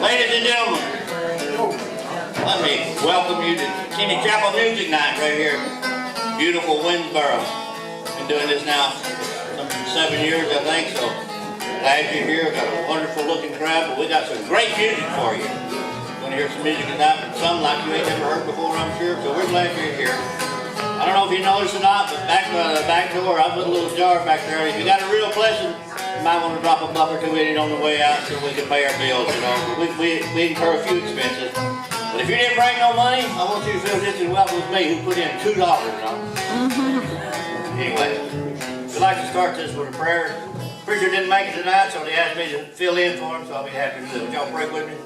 Ladies and gentlemen, let me welcome you to Tinney Chapel Music Night right here. Beautiful Winsboro. Been doing this now some 7 years, I think, so glad you're here. Got a wonderful looking crowd, but we got some great music for you. Going to hear some music tonight, some like you ain't never heard before, I'm sure, so we're glad you're here. I don't know if you noticed or not, but back by the back door, I put a little jar back there. If you got a real blessing, you might want to drop a buck or two in it on the way out so we can pay our bills, you know. We incur a few expenses. But if you didn't bring no money, I want you to feel just as welcome as me, who put in $2, you know. Anyway, we'd like to start this with a prayer. The preacher didn't make it tonight, so they asked me to fill in for him, so I'll be happy to do it. Would y'all pray with me?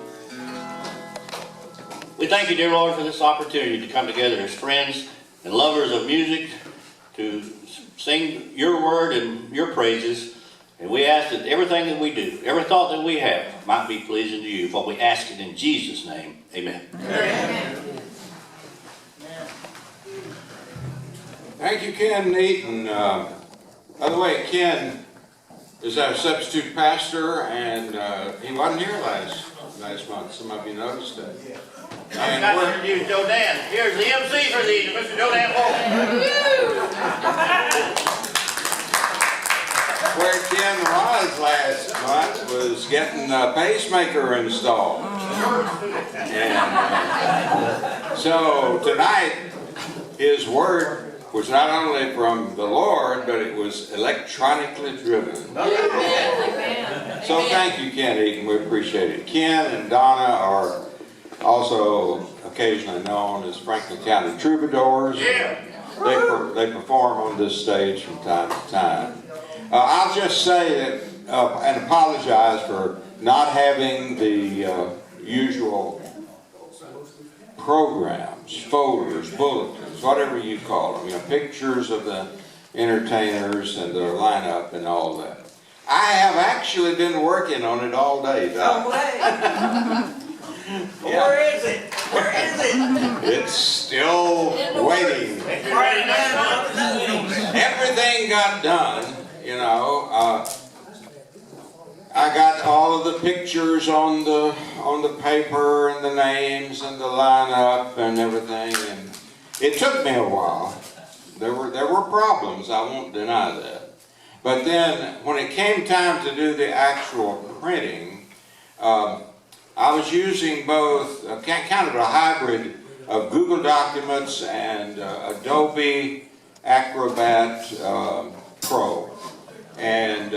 We thank you, dear Lord, for this opportunity to come together as friends and lovers of music to sing your word and your praises. And we ask that everything that we do, every thought that we have, might be pleasing to you. For we ask it in Jesus' name. Amen. Amen. Thank you, Ken Neaton. By the way, Ken is our substitute pastor, and he wasn't here last month. Some of you noticed that. I forgot to introduce Joe Dan. Here's the MC for these, Mr. Joe Dan Bolton. Where Ken was last month was getting a pacemaker installed. And so tonight, his word was not only from the Lord, but it was electronically driven. So thank you, Ken Eaton. We appreciate it. Ken and Donna are also occasionally known as Franklin County Troubadours. Yeah. They perform on this stage from time to time. I'll just say that, and apologize for not having the usual programs, folders, bulletins, whatever you call them, pictures of the entertainers and their lineup and all that. I have actually been working on it all day. No way! Yeah. Where is it? Where is it? It's still waiting. Everything got done, you know. I got all of the pictures on the paper and the names and the lineup and everything, and it took me a while. There were problems, I won't deny that. But then when it came time to do the actual printing, I was using both kind of a hybrid of Google Documents and Adobe Acrobat Pro. And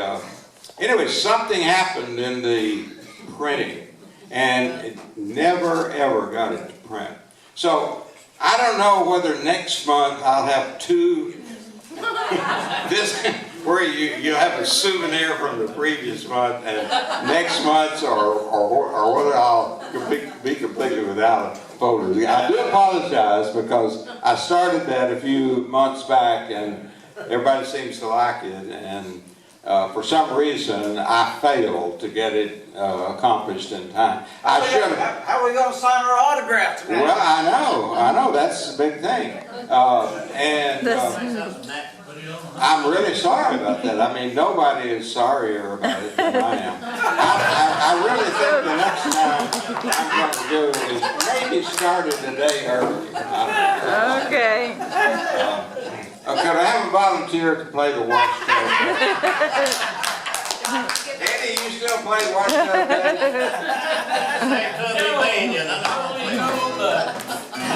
anyway, something happened in the printing, and it never ever got it to print. So I don't know whether next month I'll have two, where you have a souvenir from the previous month and next month's, or whether I'll be completely without a folder. I do apologize because I started that a few months back and everybody seems to like it, and for some reason I failed to get it accomplished in time. I should have. How are we going to sign our autograph tonight? Well, I know, that's the big thing. I'm really sorry about that. I mean, nobody is sorrier about it than I am. I really think the next time I'm going to do is maybe start it a day early. Okay. Could I have a volunteer to play the watchtub? Eddie, you still play watchtub?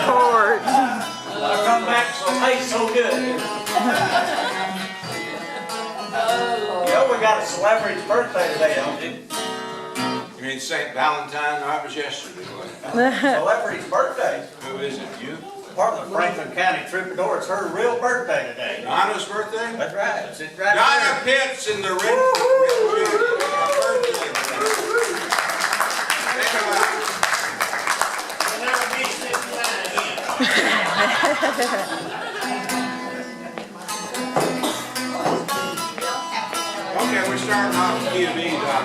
Chords. I'll come back so tastes so good. You know we got a celebrity's birthday today, don't you? You mean St. Valentine? No, it was yesterday. Celebrity's birthday. Who is it? You? Part of the Franklin County Troubadour. It's her real birthday today. Donna's birthday? That's right. It's right Donna there. Pitts in the red birthday. Okay, we're starting off with QB, Doc.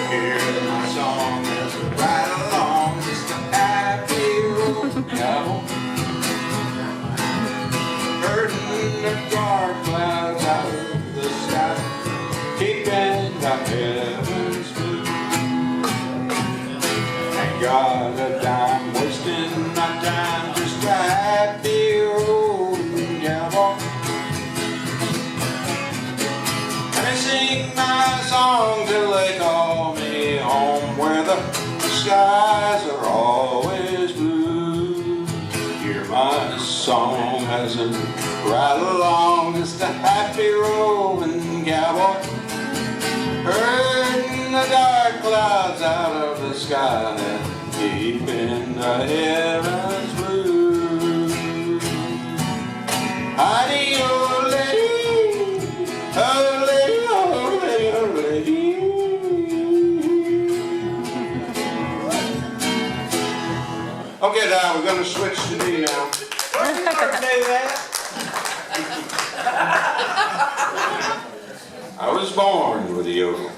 Hear my song as we ride along, just a happy road travel. Hurting the dark clouds out of the sky. heaven's blue. Ain't got a dime, wasting my time, just a happy rolling cowboy. And I sing my song till they call me home, where the skies are always blue. Hear my song as it ride along, just a happy rolling cowboy. Herding the dark clouds out of the sky, keeping the heavens blue. Hidey, oh lady, oh lady, oh lady, oh lady. Okay, now we're gonna switch to me now. Where'd you first do that? I was born with a yodel.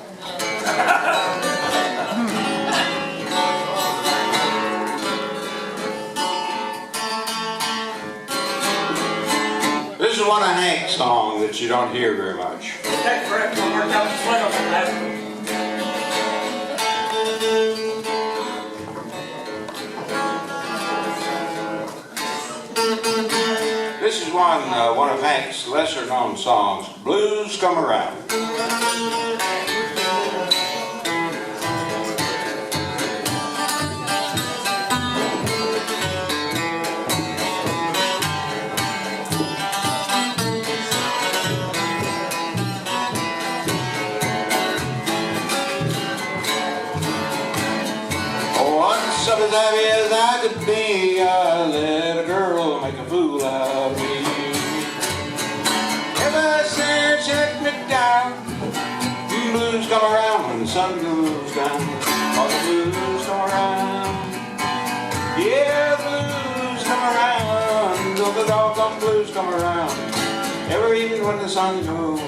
This is one of Hank's songs that you don't hear very much. Take forever to work out the swing on that last one. This is one of Hank's lesser known songs, Blues Come Around. Once I was happy as I could be, I let a girl make a fool out of me. Ever since she let me down, blues come around when the sun goes down. All the blues come around. Yeah, the blues come around. Till the doggone blues come around. Every evening when the sun goes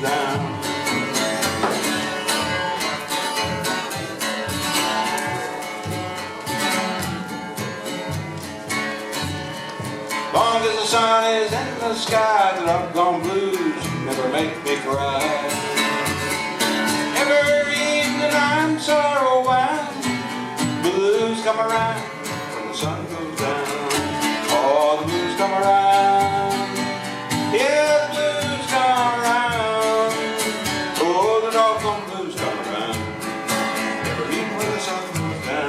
down. Long as the sun is in the sky, the doggone blues never make me cry. Every evening I'm sorrow wise, blues come around when the sun goes down. All the blues come around, yeah, the blues come around. Oh, the doggone blues come around, every evening when the sun goes down.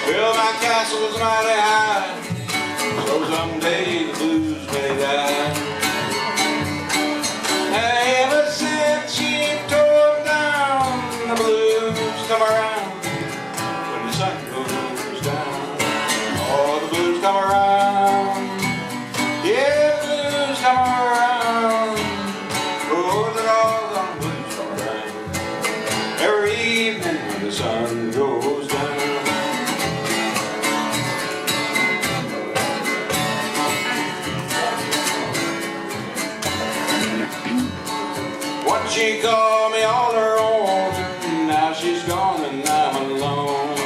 Well, my castle was mighty high, so someday the blues may die. Ever since she tore them down, the blues come around when the sun goes down. Oh, the blues come around, yeah, the blues come around. Oh, the doggone blues come around every evening when the sun goes down. She called me all her own, now she's gone and I'm alone.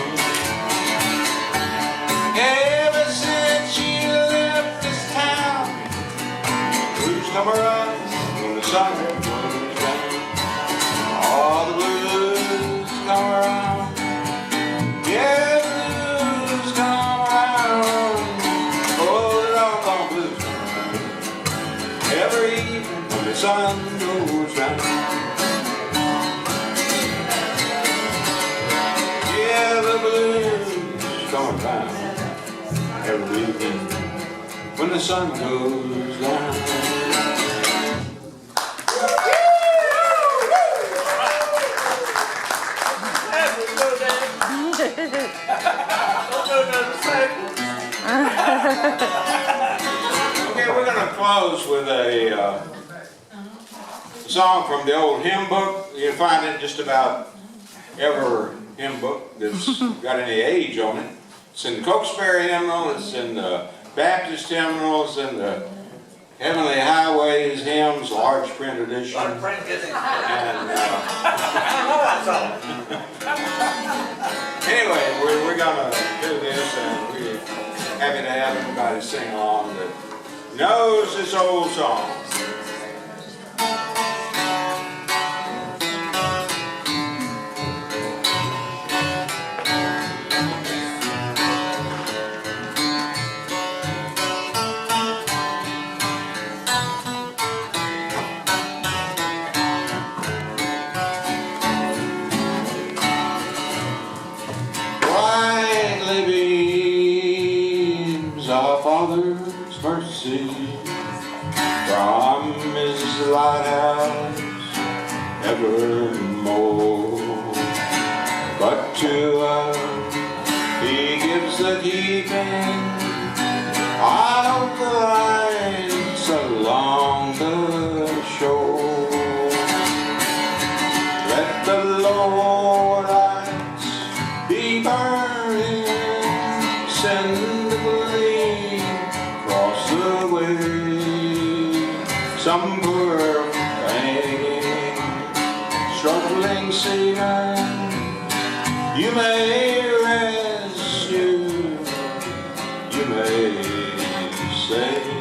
Ever since she left this town, blues come around when the sun goes down. All the blues come around, yeah, the blues come around. Oh, the doggone blues come around every evening when the sun goes down. The blues come around every evening when the sun goes down. Okay, we're going to close with a song from the old hymn book. You can find it just about every hymn book that's got any age on it. It's in the Cokesbury hymnal, it's in the Baptist hymnals, and the Heavenly Highways hymns, large print edition. Our friend gets it. And, I know I saw it. anyway, we're gonna do this, and we're happy to have everybody sing along that knows this old song. Our Father's mercy from His lighthouse evermore. But to us He gives the keeping of the lights along the shore. Let the lower lights be burning, send the gleam across the way. Some poor fainting, struggling seaman, you may rescue, you may save.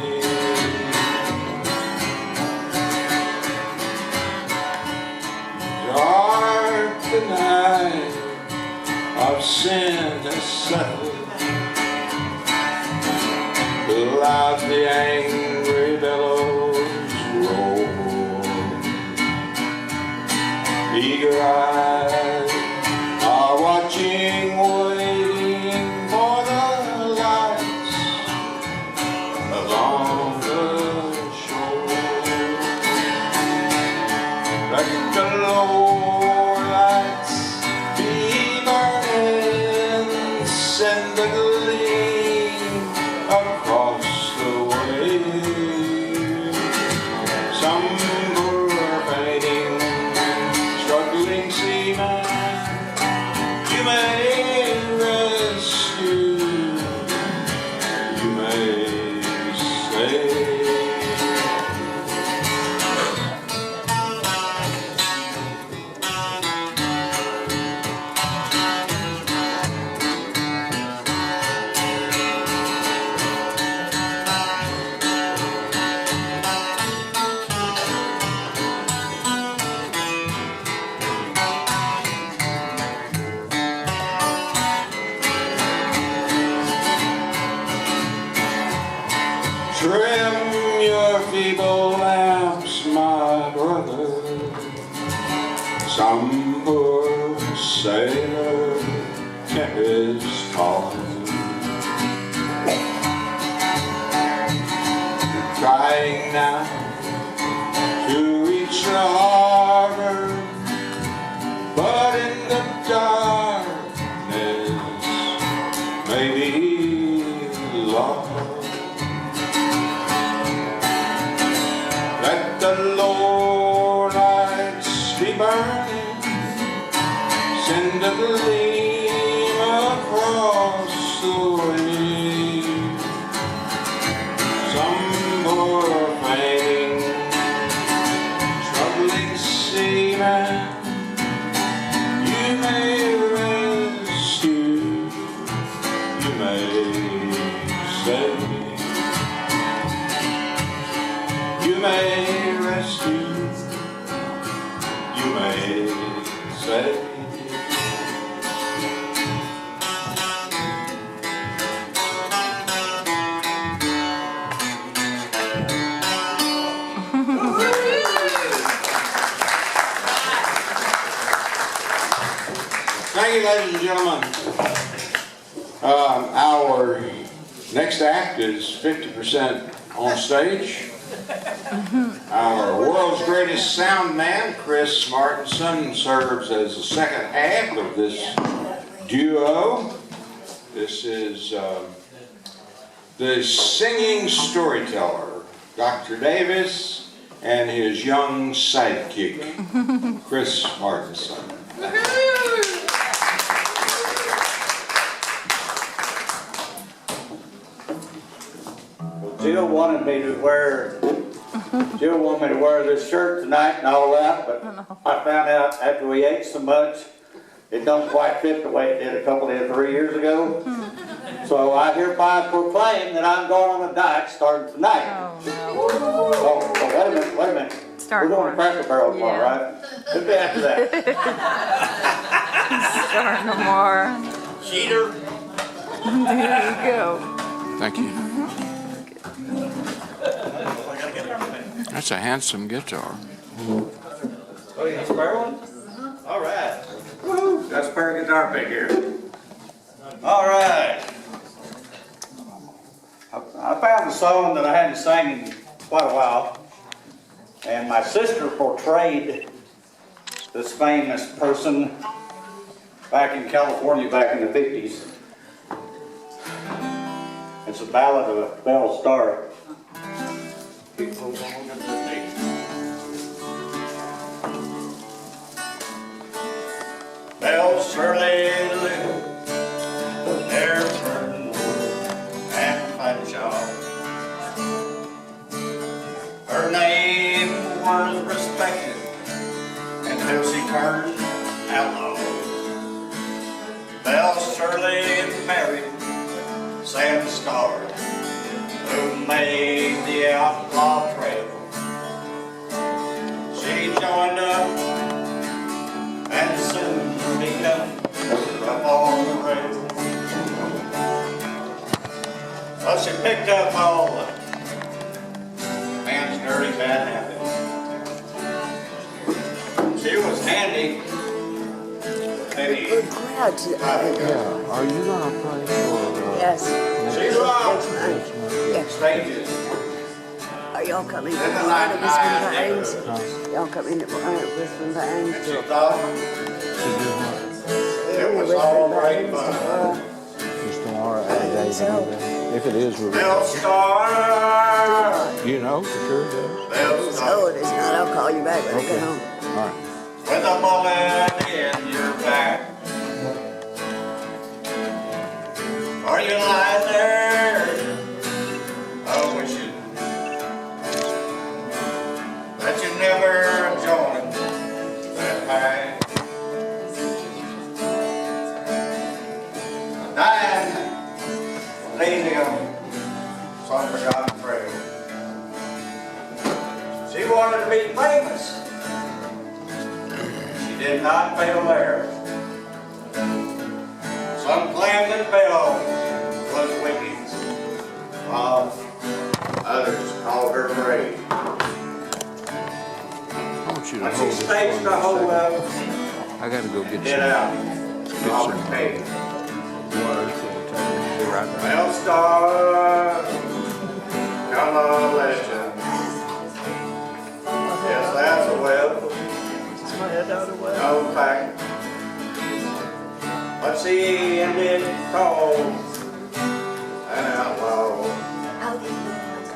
Dark the night of sin has settled, loud the angry billows roll. Eager eyes are watching, waiting for the lights along the shore. Let the lower lights be burning, send the gleam across the way. Some poor fainting, struggling seaman, you may rescue, you may save. Trim your feeble lamps, my brother. Some poor sailor tempest calling, trying now to reach the harbor, but in the darkness may be lost. Let the lower lights be burning, send a gleam across the way. Some poor fainting, struggling seaman, you may rescue, you may save. You may rescue, you may save. Thank you, ladies and gentlemen. Our next act is 50% on stage. Our world's greatest sound man, Chris Martinson, serves as the second half of this duo. This is the singing storyteller, Dr. Davis, and his young sidekick, Chris Martinson. Jill wanted me to wear this shirt tonight and all that, but I found out after we ate so much, it don't quite fit the way it did a couple of 3 years ago. So I hereby proclaim that I'm going on a diet starting tonight. Oh, no. Oh, wait a minute. Start We're going to Cracker Barrel tomorrow, Yeah. right? Who'll be after that? Starting tomorrow. Cheater. There you go. Thank you. That's a handsome guitar. Oh, you spare one? All right. Woo, got a spare guitar pick here. All right. I found a song that I hadn't sang in quite a while, and my sister portrayed this famous person back in California back in the 50s. It's a ballad of Belle Starr. Belle Shirley lived there and Fanshaw. Her name was respected until she turned outlaw. Belle Shirley married Sam Starr, who made the outlaw trail. She joined up and soon become up on the rail. Well, she picked up all the man's dirty bad habits. She was handy. Maybe. Good crowd today. Yeah, are you gonna play for, Yes. She rocked Next month. Yes. stages. Are y'all coming to Then the Brisbane night Pines? Y'all coming to Brisbane Pines? She thought it was all great fun. just tomorrow, if it is, we'll, Belle Starr, you know, for sure, Dave. Belle So Starr, it is not. I'll call you back when I get home. All right. with a bullet in your back. Are you lying there? Oh, wishing that you never joined that pack. Dying, leaving on some forgotten trail. She wanted to be famous. She did not fail there. Some claimed that Belle was wicked, while others called her brave. I want you to When hold she this staged for a me hold a of, second. I gotta go get get some out, Auburn some Cave. water for the table. Be right back. Belle Starr, color legend. Yes, that's a well, no fact. But she ended called an outlaw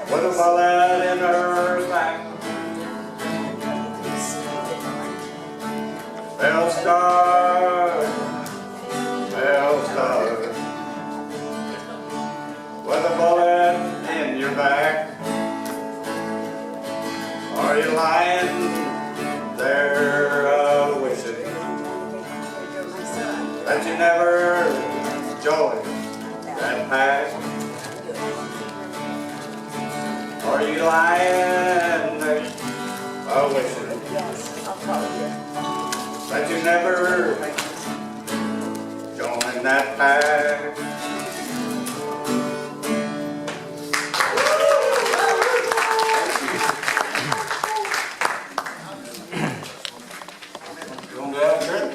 with a bullet in her back. Belle Starr, with a bullet in your back. Are you lying there wishing that you never joined that pack? Are you lying there wishing that you never joined that pack? You want to go out and drink?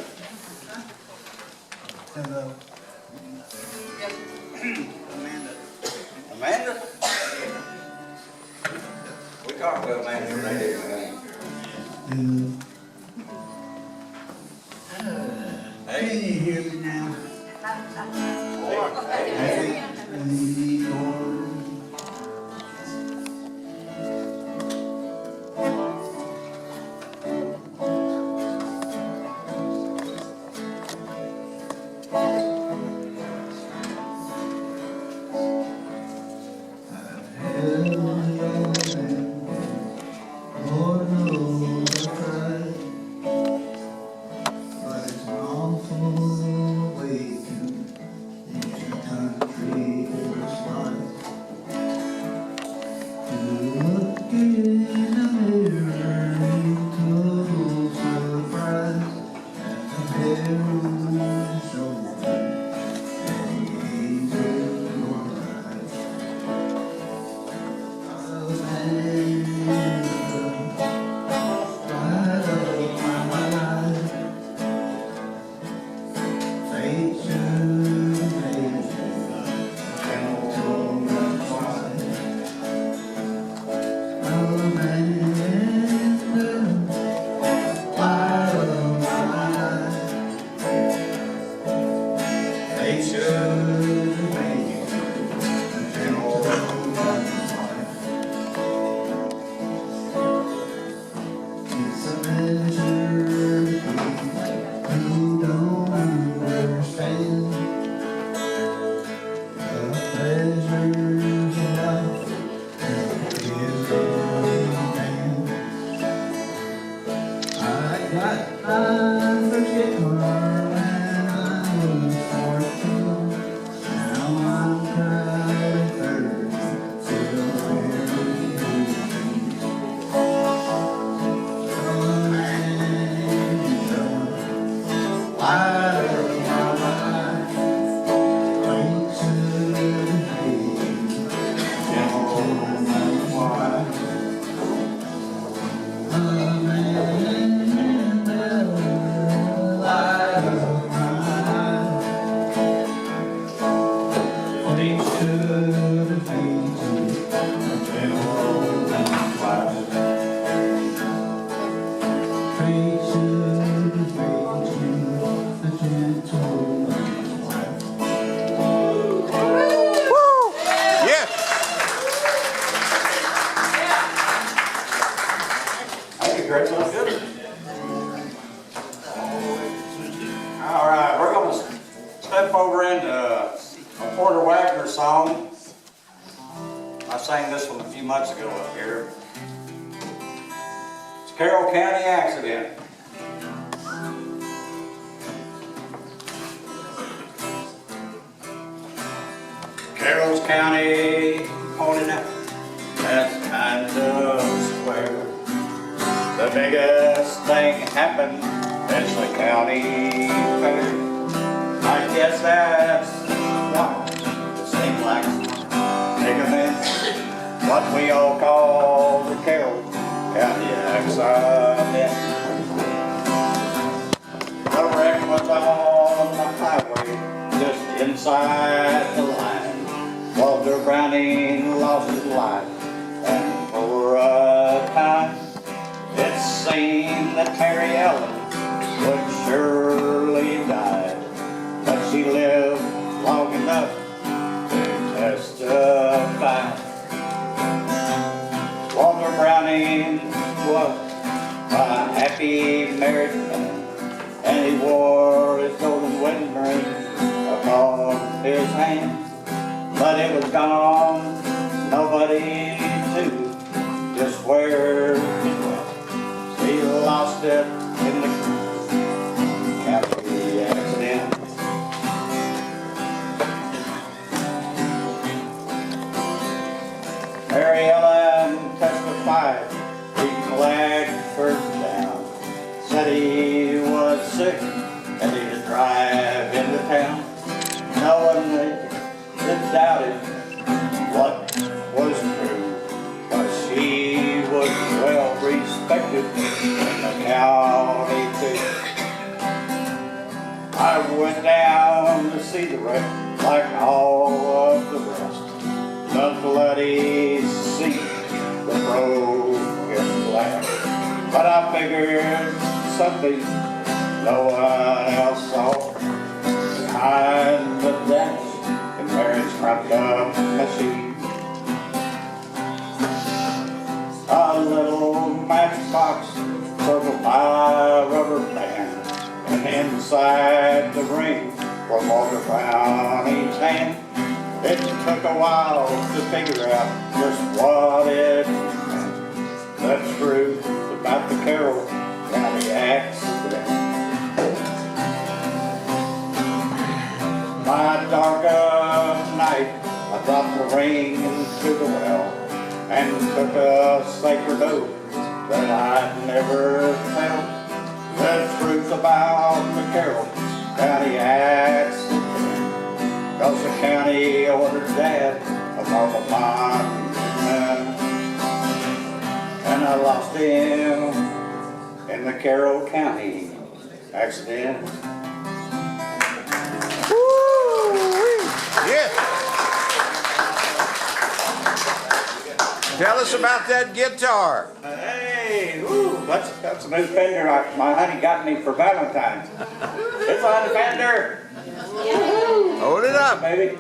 Amanda? We talked to Amanda today, man. Can you hear me now? I think we need more. I've had got my first guitar when I was 14. Now I'm trying to still wearing boots. Come and go, light of my life, way to be, don't know why. Come and go, light of my life, reach to the feet, don't know why. Reach to the feet, a gentleman's wife. Yes. Hey, great little good. All right, we're gonna step over into a Porter Wagner song. I sang this one a few months ago up here. It's Carroll County Accident. Carroll's County pointed out that's kind of square. The biggest thing happened is the county fair. I guess that's why it seemed like ligaments, what we all call the Carroll County accident. The wreck was on the highway, just inside the line. Walter Browning lost his life, and for a time it seemed that Mary Ellen would surely die, but she lived long enough to testify. Walter Browning was a happy married man, and he wore his golden wedding ring upon his hand. But it was gone, nobody knew just where it went. He lost it in the county accident. Mary Ellen testified, he flagged first down, said he was sick and he'd drive into town. No one doubted what was true, but she was well respected in the county too. I went down to see the wreck like all of the rest. The bloody sea, the broken glass. But I figured something no one else saw behind the dash. Mary's cropped up machine. A little matchbox circled by a rubber band, and inside the ring was Walter Browning's hand. It took a while to figure out just what it meant. The truth about the Carroll County accident. My dark of night, I dropped the ring into the well and took a sacred oath that I'd never tell the truth about the Carroll County accident. Cause the county ordered Dad a marble monument, and I lost him in the Carroll County accident. Yes. Tell us about that guitar. Hey, ooh, that's a new Fender my honey got me for Valentine's. It's on the Fender. Hold it up. Baby.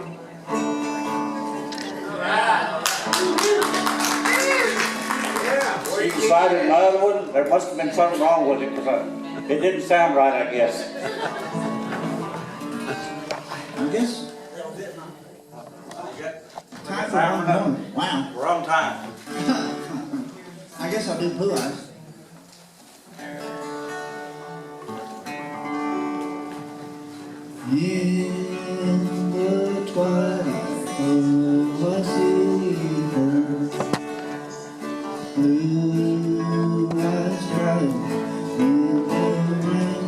She decided another one. There must have been something wrong with it because it didn't sound right, I guess. I guess. Time for one moment. Wow. We're on time. I guess I didn't realize. In the twilight of a silver, blue eyes crying in the rain.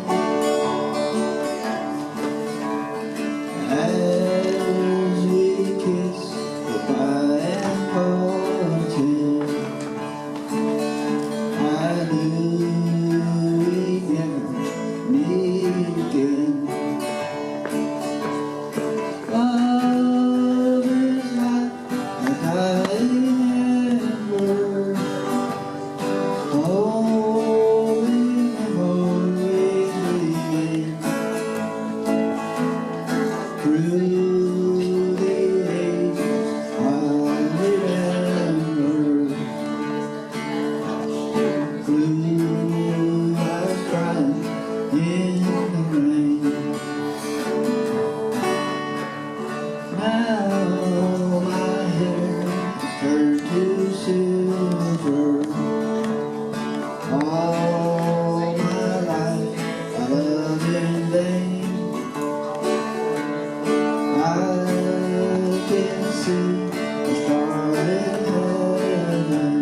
As we kiss goodbye and parted, I knew we'd never meet again. Love is like a dying ember, holding memories remain. Through the ages I'll remember blue eyes crying in the rain. Now my hair has turned to silver. All my life I loved in vain. I can see the starlit heaven,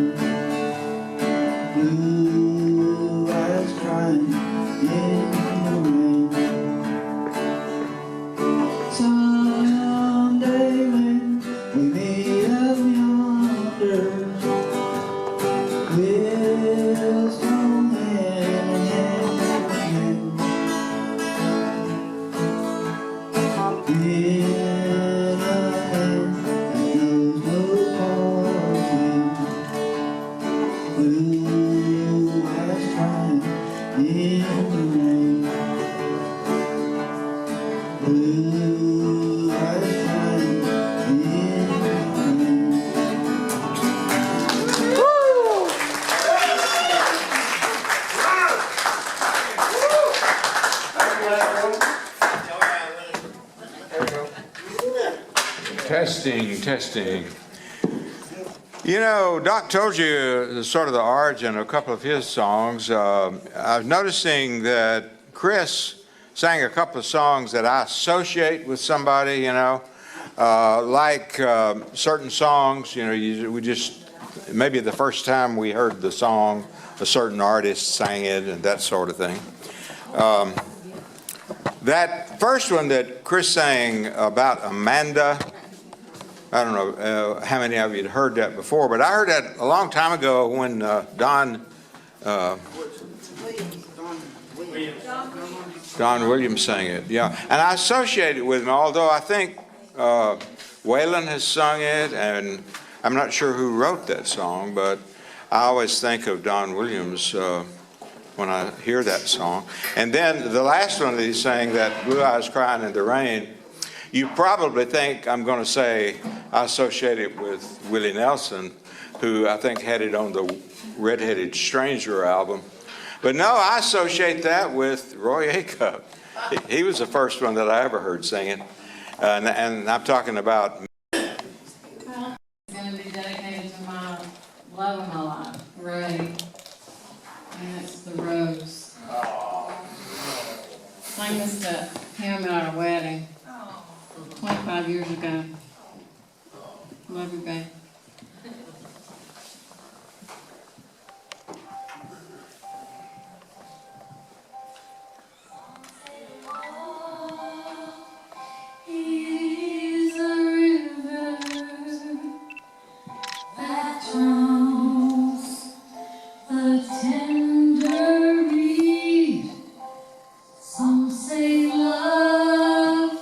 blue eyes crying in the rain. Someday when we meet up yonder, we'll stand hand in hand again. In a land that knows no parting, blue eyes crying in the rain. Blue eyes crying in the rain. Testing, testing. You know, Doc told you sort of the origin of a couple of his songs. I was noticing that Chris sang a couple of songs that I associate with somebody, you know, like certain songs, you know, we just, maybe the first time we heard the song, a certain artist sang it and that sort of thing. That first one that Chris sang about Amanda, I don't know how many of you had heard that before, but I heard that a long time ago when Don Williams sang it, yeah. And I associate it with him, although I think Waylon has sung it, and I'm not sure who wrote that song, but I always think of Don Williams when I hear that song. And then the last one that he sang, that Blue Eyes Crying in the Rain, you probably think I'm going to say I associate it with Willie Nelson, who I think had it on the Red-Headed Stranger album. But no, I associate that with Roy Acuff. He was the first one that I ever heard singing. And I'm talking about... Well, it's going to be dedicated to my love of my life, Ray. And it's The Rose. Sang this to him at our wedding 25 years ago. Love you, babe. Is a river that drowns the tender reed. Some say love,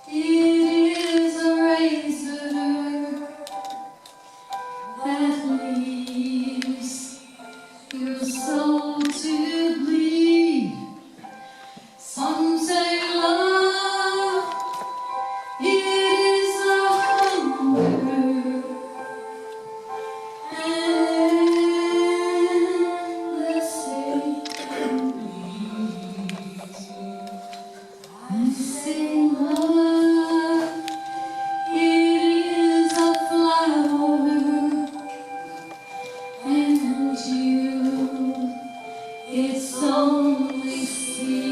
it is a razor that leaves your soul to bleed. Some say love, it is a hunger endless I say love, it is a flower, and you, it's only seed.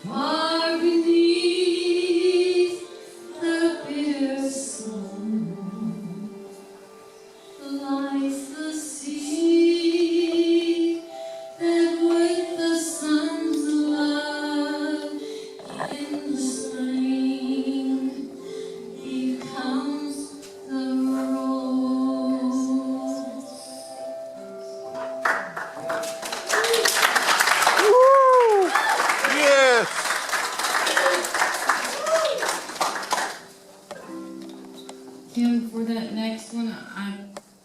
Far beneath the bitter sun lies the sea that with the sun's love in the spring becomes the rose. Yes. Kim, for that next one,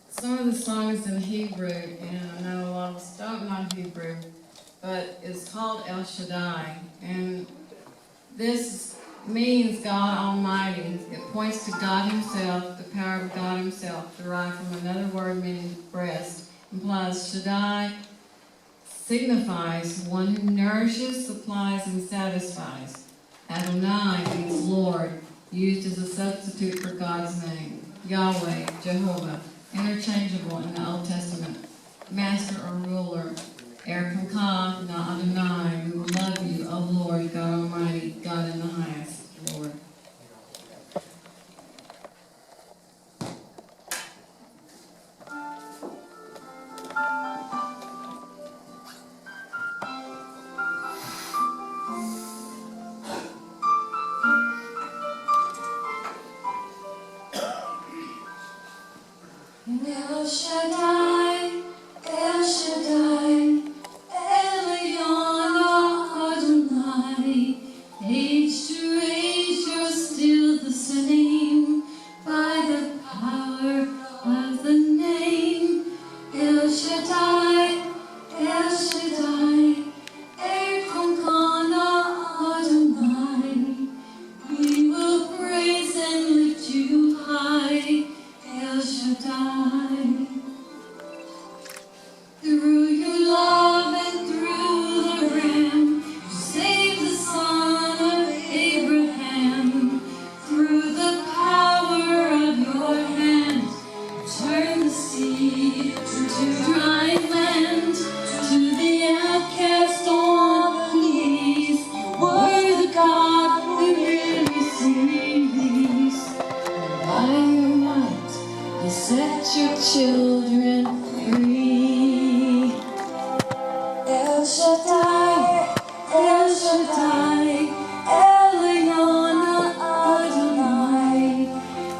some of the song is in Hebrew, and I know a lot of us don't know Hebrew, but it's called El Shaddai, and this means God Almighty. It points to God Himself, the power of God Himself, derived from another word meaning breast. Implies Shaddai signifies one who nourishes, supplies, and satisfies. Adonai means Lord, used as a substitute for God's name. Yahweh, Jehovah, interchangeable in the Old Testament. Master or ruler. Erkamka, na Adonai, we will love you, O Lord, God Almighty, God in the highest, Lord. El Shaddai, El Shaddai, Elion Adonai. Age to age, you're still the same by the power of the name. El Shaddai, El Shaddai, Erkamkana Adonai. We will praise and lift you high, El Shaddai. Through your love and through the Ram, you saved the son of Abraham. Through the power of your hand, you turned the sea to dry land. To the outcast on the knees, you were the God who really sees. By your might, you set your children free. El Shaddai, El Shaddai, Elion Adonai.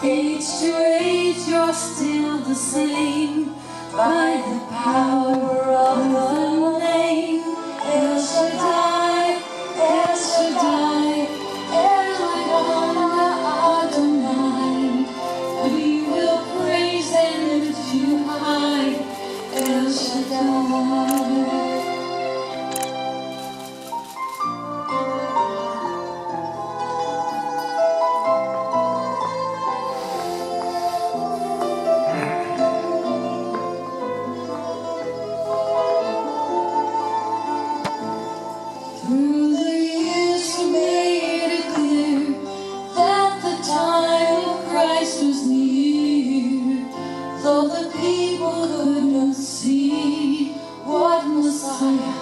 Age to age, you're still the same by the power of the name. El Shaddai, El Shaddai, Elion Adonai. We will praise and lift you high, El Shaddai. Through the years you made it clear that the time of Christ was near. Though the people could not see what Messiah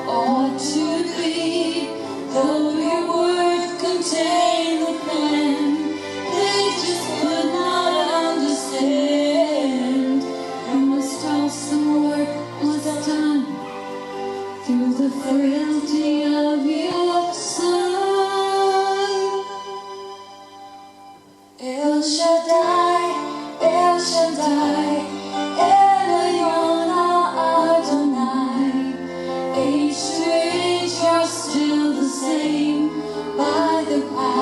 ought to be, though your word contained the plan, they just could not understand. And most awesome work was done through the frailty of your Son. El Shaddai, El Shaddai, Elion Adonai. Age to age, you're still the same by the power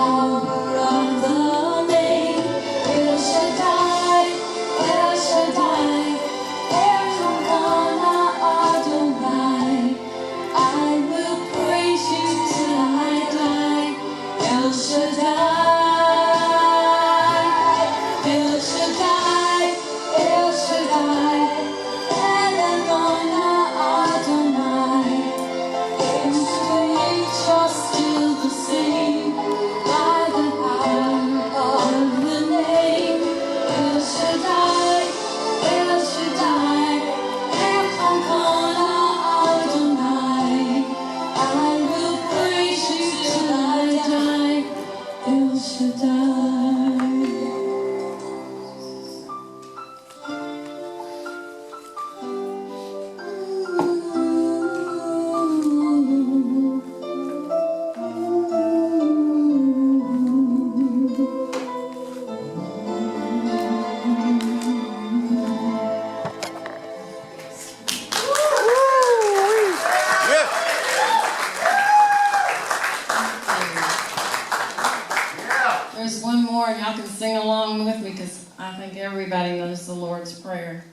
There's one more, and y'all can sing along with me because I think everybody knows the Lord's Prayer.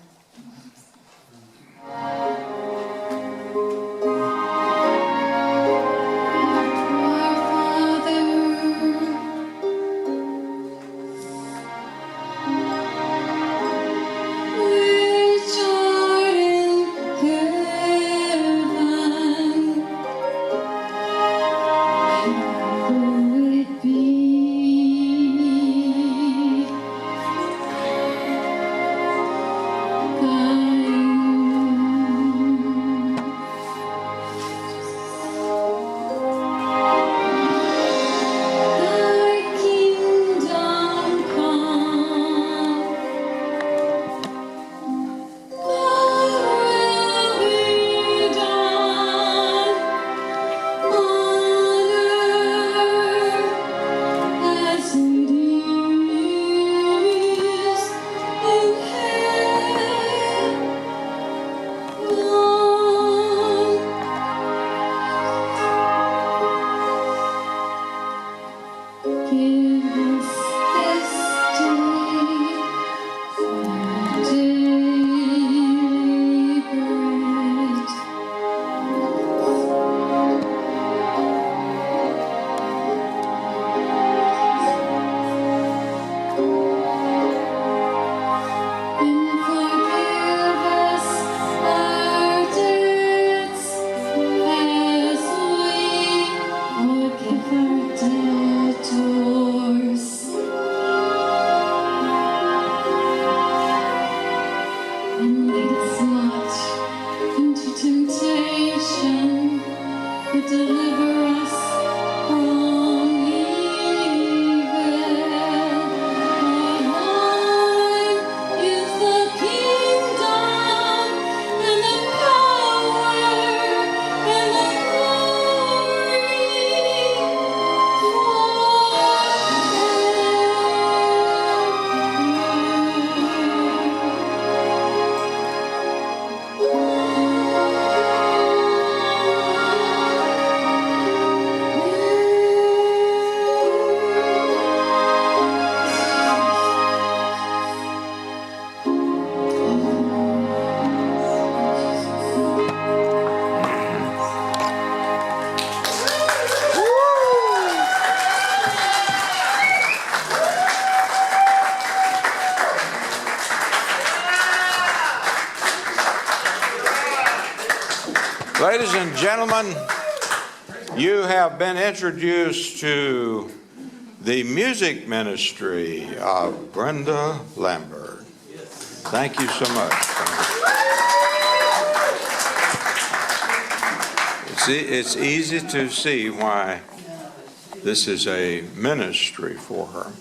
Ladies and gentlemen, you have been introduced to the music ministry of Brenda Lambert. Thank you so much. It's easy to see why this is a ministry for her.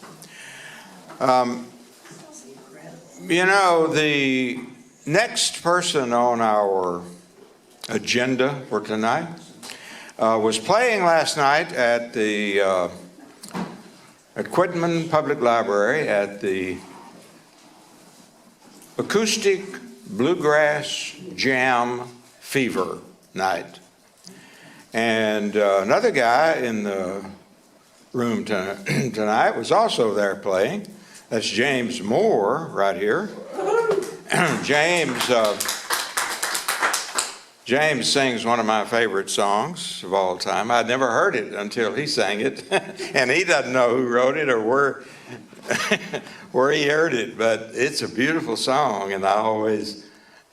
You know, the next person on our agenda for tonight was playing last night at the at Quitman Public Library at the Acoustic Bluegrass Jam Fever Night. And another guy in the room tonight was also there playing. That's James Moore right here. James sings one of my favorite songs of all time. I'd never heard it until he sang it, and he doesn't know who wrote it or where he heard it, but it's a beautiful song, and I always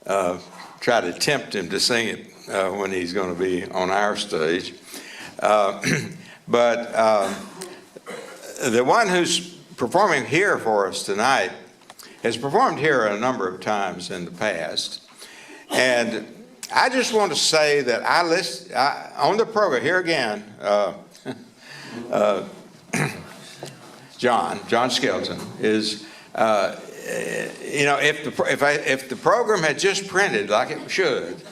try to tempt him to sing it when he's going to be on our stage. But the one who's performing here for us tonight has performed here a number of times in the past, and I just want to say that on the program here again, John Skelton is, you know, if the program had just printed like it should,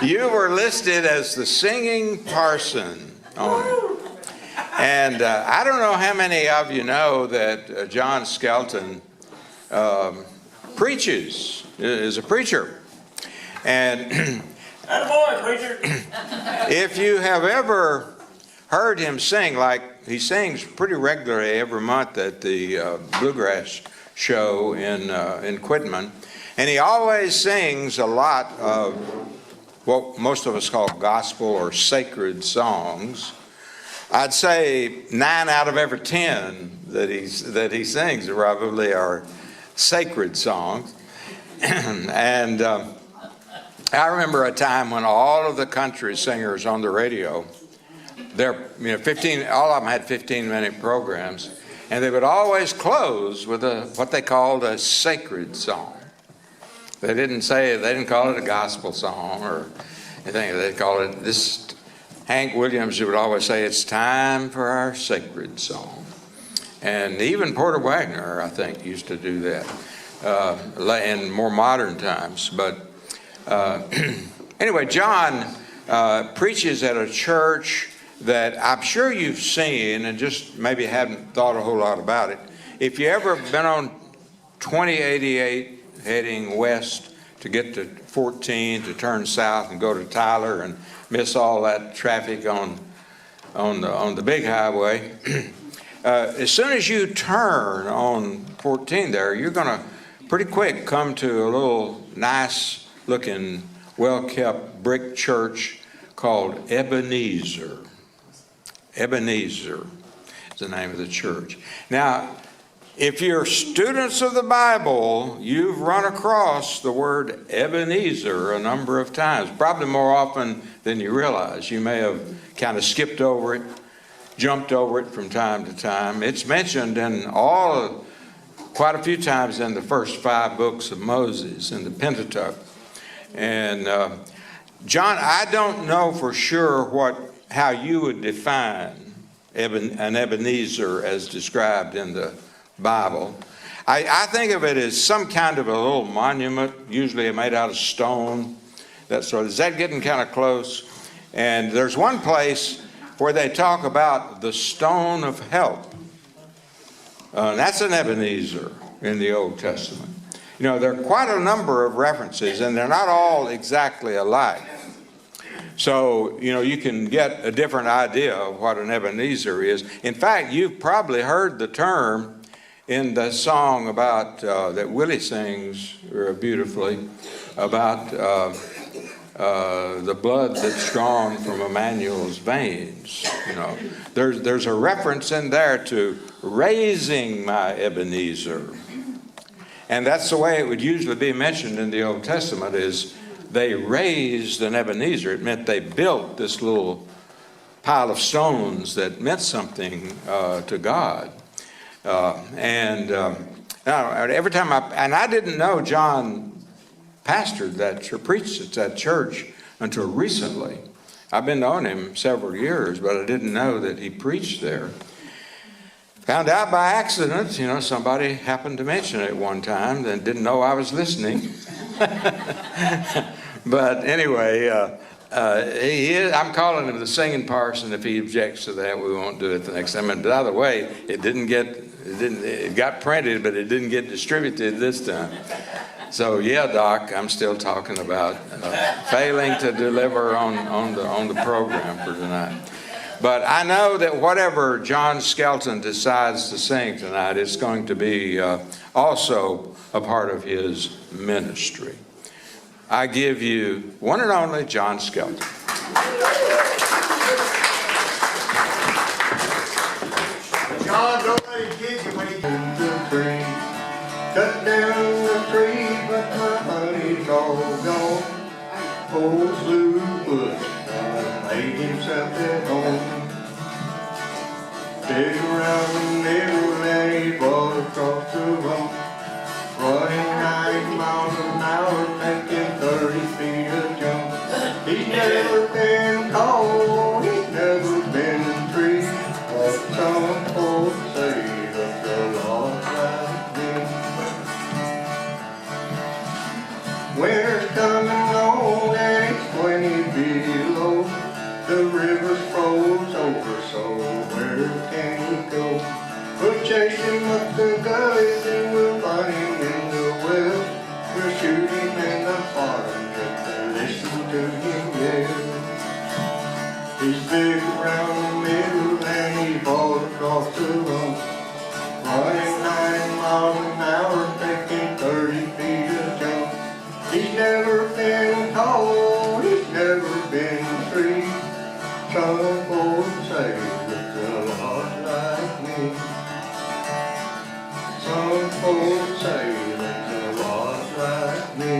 you were listed as the singing parson on it. And I don't know how many of you know that John Skelton preaches, is a preacher. And attaboy, preacher. if you have ever heard him sing, like he sings pretty regularly every month at the Bluegrass show in Quitman. And he always sings a lot of what most of us call gospel or sacred songs. I'd say 9 out of every 10 that he sings probably are sacred songs. And I remember a time when all of the country singers on the radio, all of them had 15-minute programs, and they would always close with what they called a sacred song. They didn't call it a gospel song or anything. They called it this. Hank Williams would always say, "It's time for our sacred song." And even Porter Wagner, I think, used to do that in more modern times. But anyway, John preaches at a church that I'm sure you've seen and just maybe haven't thought a whole lot about it. If you ever been on 2088 heading west to get to 14 to turn south and go to Tyler and miss all that traffic on the big highway, as soon as you turn on 14 there, you're going to pretty quick come to a little nice looking, well-kept brick church called Ebenezer. Ebenezer is the name of the church. Now, if you're students of the Bible, you've run across the word Ebenezer a number of times, probably more often than you realize. You may have kind of skipped over it, jumped over it from time to time. It's mentioned in quite a few times in the first 5 books of Moses in the Pentateuch. And John, I don't know for sure how you would define an Ebenezer as described in the Bible. I think of it as some kind of a little monument, usually made out of stone. Is that getting kind of close? And there's one place where they talk about the stone of help. That's an Ebenezer in the Old Testament. There are quite a number of references, and they're not all exactly alike. So, you can get a different idea of what an Ebenezer is. In fact, you've probably heard the term in the song about that Willie sings beautifully about the blood that's drawn from Emmanuel's veins. There's a reference in there to raising my Ebenezer. And that's the way it would usually be mentioned in the Old Testament, is they raised an Ebenezer. It meant they built this little pile of stones that meant something to God. Now, every time I didn't know John pastored that or preached at that church until recently. I've been knowing him several years, but I didn't know that he preached there. Found out by accident, somebody happened to mention it one time and didn't know I was listening. But anyway, I'm calling him the singing parson. If he objects to that, we won't do it the next time. And by the way, it got printed, but it didn't get distributed this time. So yeah, Doc, I'm still talking about failing to deliver on the program for tonight. But I know that whatever John Skelton decides to sing tonight, it's going to be also a part of his ministry. I give you one and only John Skelton. John, don't let him get you when he gets the tree. Cut down the tree, but my honey's all gone. Old Blue Bush made himself at home. Dig around and never brought across the road. Running 9 miles an hour, making 30 feet of jump. He's never been cold, he's never been in trees. But some folks say that the lost like this. Winter's coming on and it's 20 below. The river's froze over, so where can he go? We'll chase him up the gullies and we'll find him in the well. We'll shoot him in the farm just to listen to him yell. He's big around the middle and he bought across the room. Running 9 miles an hour, taking 30 feet a jump. He's never been tall, he's never been free. Some folks say looks a lot like me. Some folks say looks a lot like me.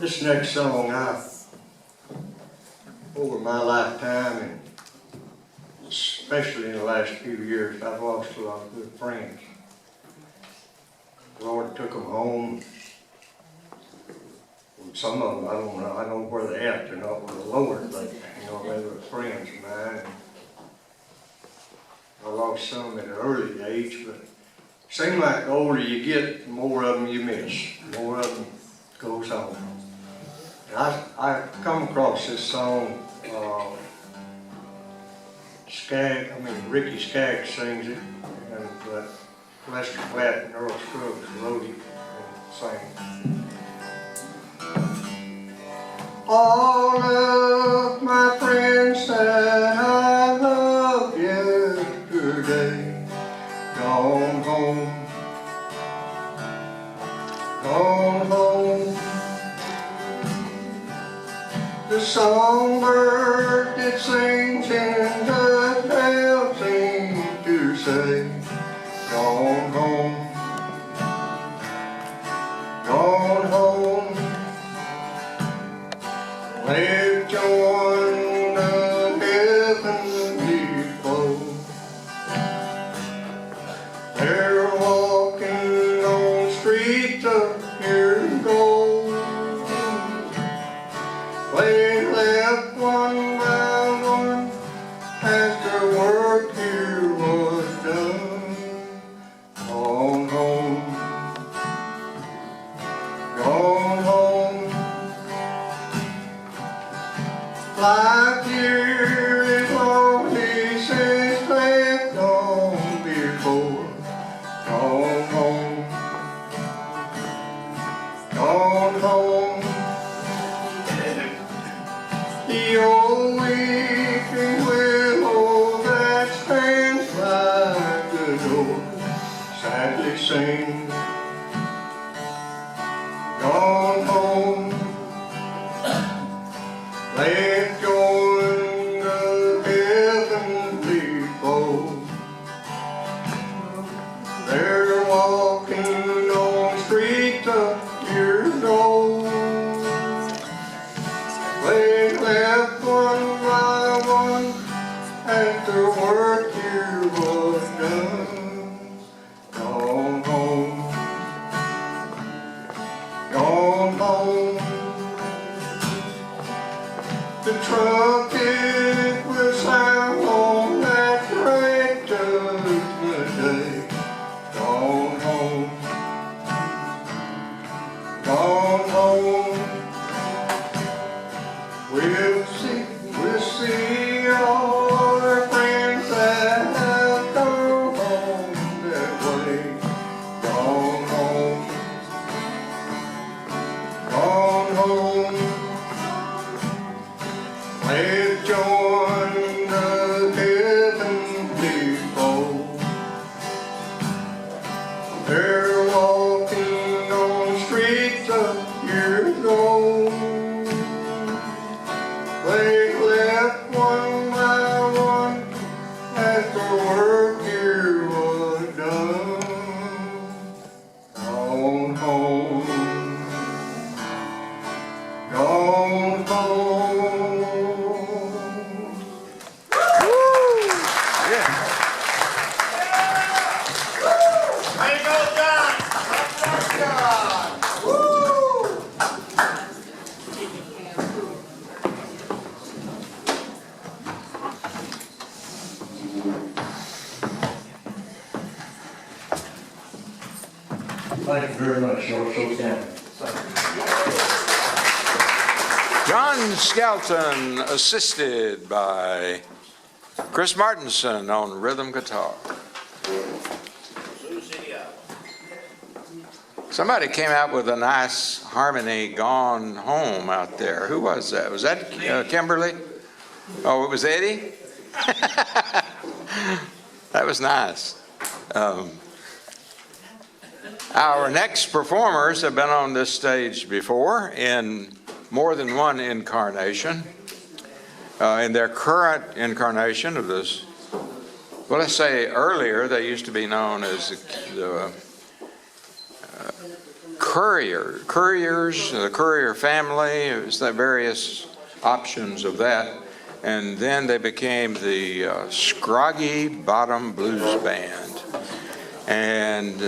This next song, over my lifetime, and especially in the last few years, I've lost a lot of good friends. The Lord took them home. Some of them, I don't know where they're at. They're not with the Lord, but you know, they were friends of mine. And I lost some at an early age, but it seems like the older you get, the more of them you miss. The more of them goes on. I come across this song, Ricky Skaggs sings it, and Lester Flatt and Earl Scruggs wrote it and sang it. All of my friends that I loved yesterday, gone home, gone home. The songbird that sings in the dell seems to say, gone home, gone home. They've joined the heavenly fold. They're walking on streets of pure gold. They left one by one as their work here was done. Gone home, gone home. Life here is lonely since they've gone before. Gone home, gone home. The old weeping willow that stands by the door sadly sings, gone home. They've joined the heavenly fold. They're walking on streets of pure gold. They left one by one as their work here was done. Gone home, gone home. The trumpet will sound on that great judgment day. Gone home, gone home. We'll see all our friends that have gone home that way. Gone home, gone home. They've joined the heavenly fold. They're walking on streets of pure gold. They left one by one as the work here was done. Gone home, gone home. Way to go, John! John! Thank you very much, y'all. So down. John Skelton, assisted by Chris Martinson on rhythm guitar. Sioux City, Iowa. Somebody came out with a nice harmony gone home out there. Who was that? Was that Kimberly? Oh, it was Eddie? That was nice. Our next performers have been on this stage before in more than one incarnation. In their current incarnation of this, well, let's say earlier, they used to be known as the Couriers, the Courier family. It was the various options of that. And then they became the Scroggy Bottom Blues Band. And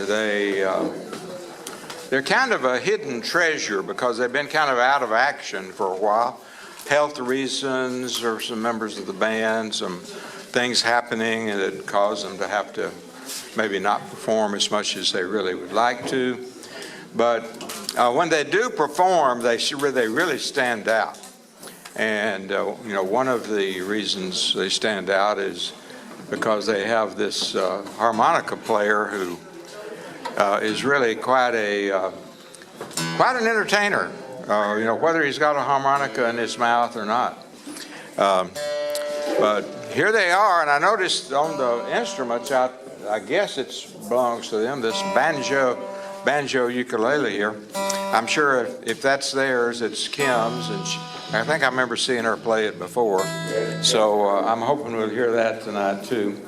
they're kind of a hidden treasure because they've been kind of out of action for a while. Health reasons, or some members of the band, some things happening that caused them to have to maybe not perform as much as they really would like to. But when they do perform, they really stand out. And one of the reasons they stand out is because they have this harmonica player who is really quite an entertainer. Whether he's got a harmonica in his mouth or not. But here they are, and I noticed on the instruments out, I guess it belongs to them, this banjo ukulele here. I'm sure if that's theirs, it's Kim's, and I think I remember seeing her play it before. So I'm hoping we'll hear that tonight too.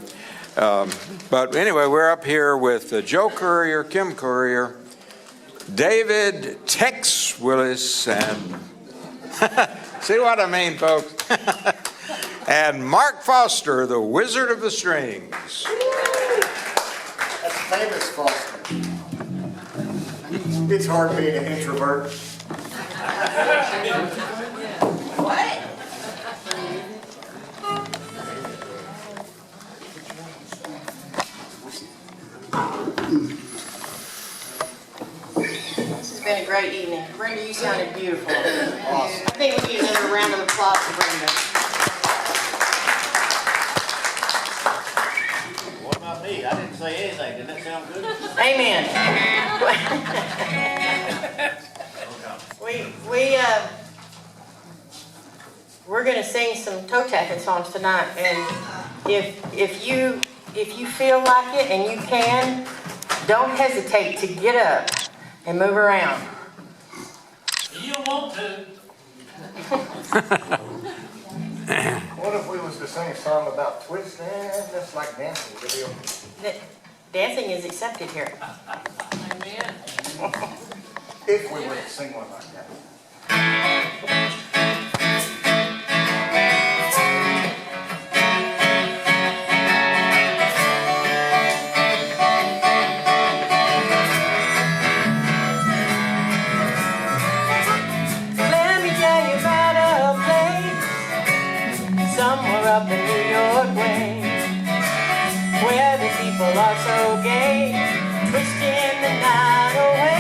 But anyway, we're up here with Joe Courier, Kim Courier, David Tex Willis, and see what I mean, folks? And Mark Foster, the Wizard of the Strings. That's famous Foster. It's hard being an introvert. This has been a great evening. Brenda, you sounded beautiful. Awesome. I think we need another round of applause for Brenda. What about me? I didn't say anything. Didn't that sound good? Amen. We're going to sing some toe tapping songs tonight, and if you feel like it and you can, don't hesitate to get up and move around. You want to. What if we was to sing a song about twisting? That's like dancing, video. Dancing is accepted here. Amen. If we were to sing one like that. Let me tell you about a place somewhere up in New York way, where the people are so gay, twisting the night away.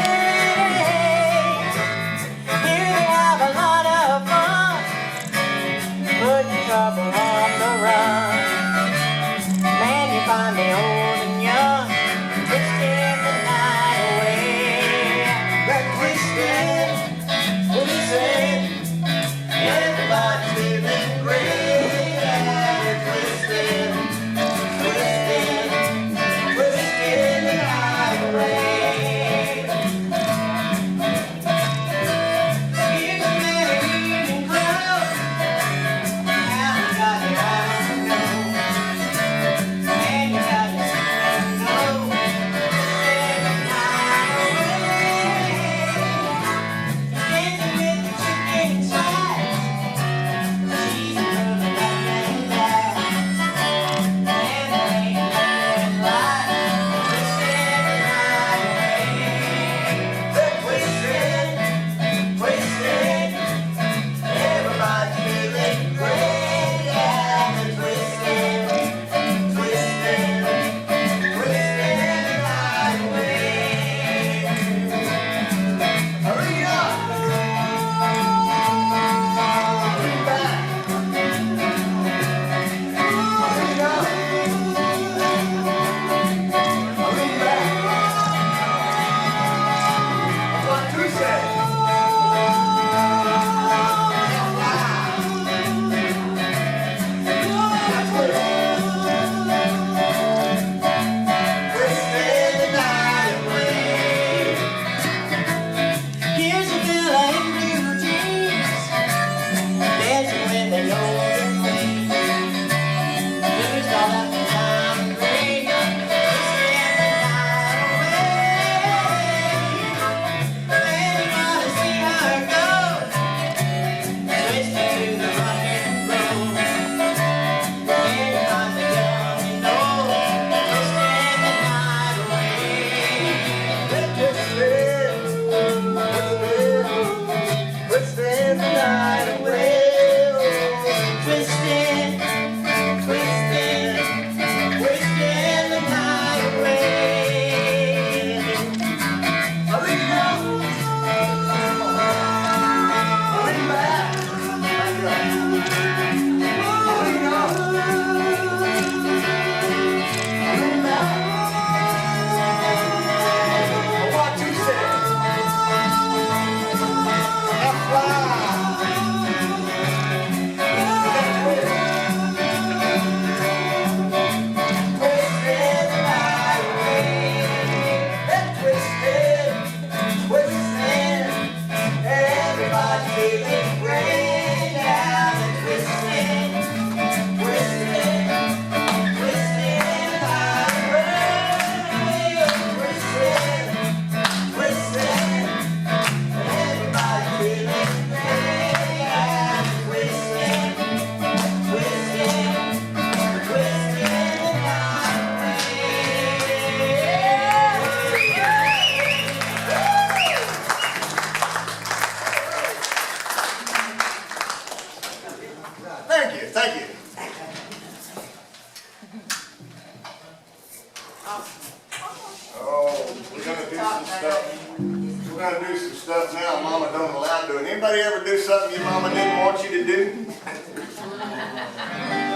We're gonna do some stuff now Mama don't allow doing. Anybody ever do something your mama didn't want you to do?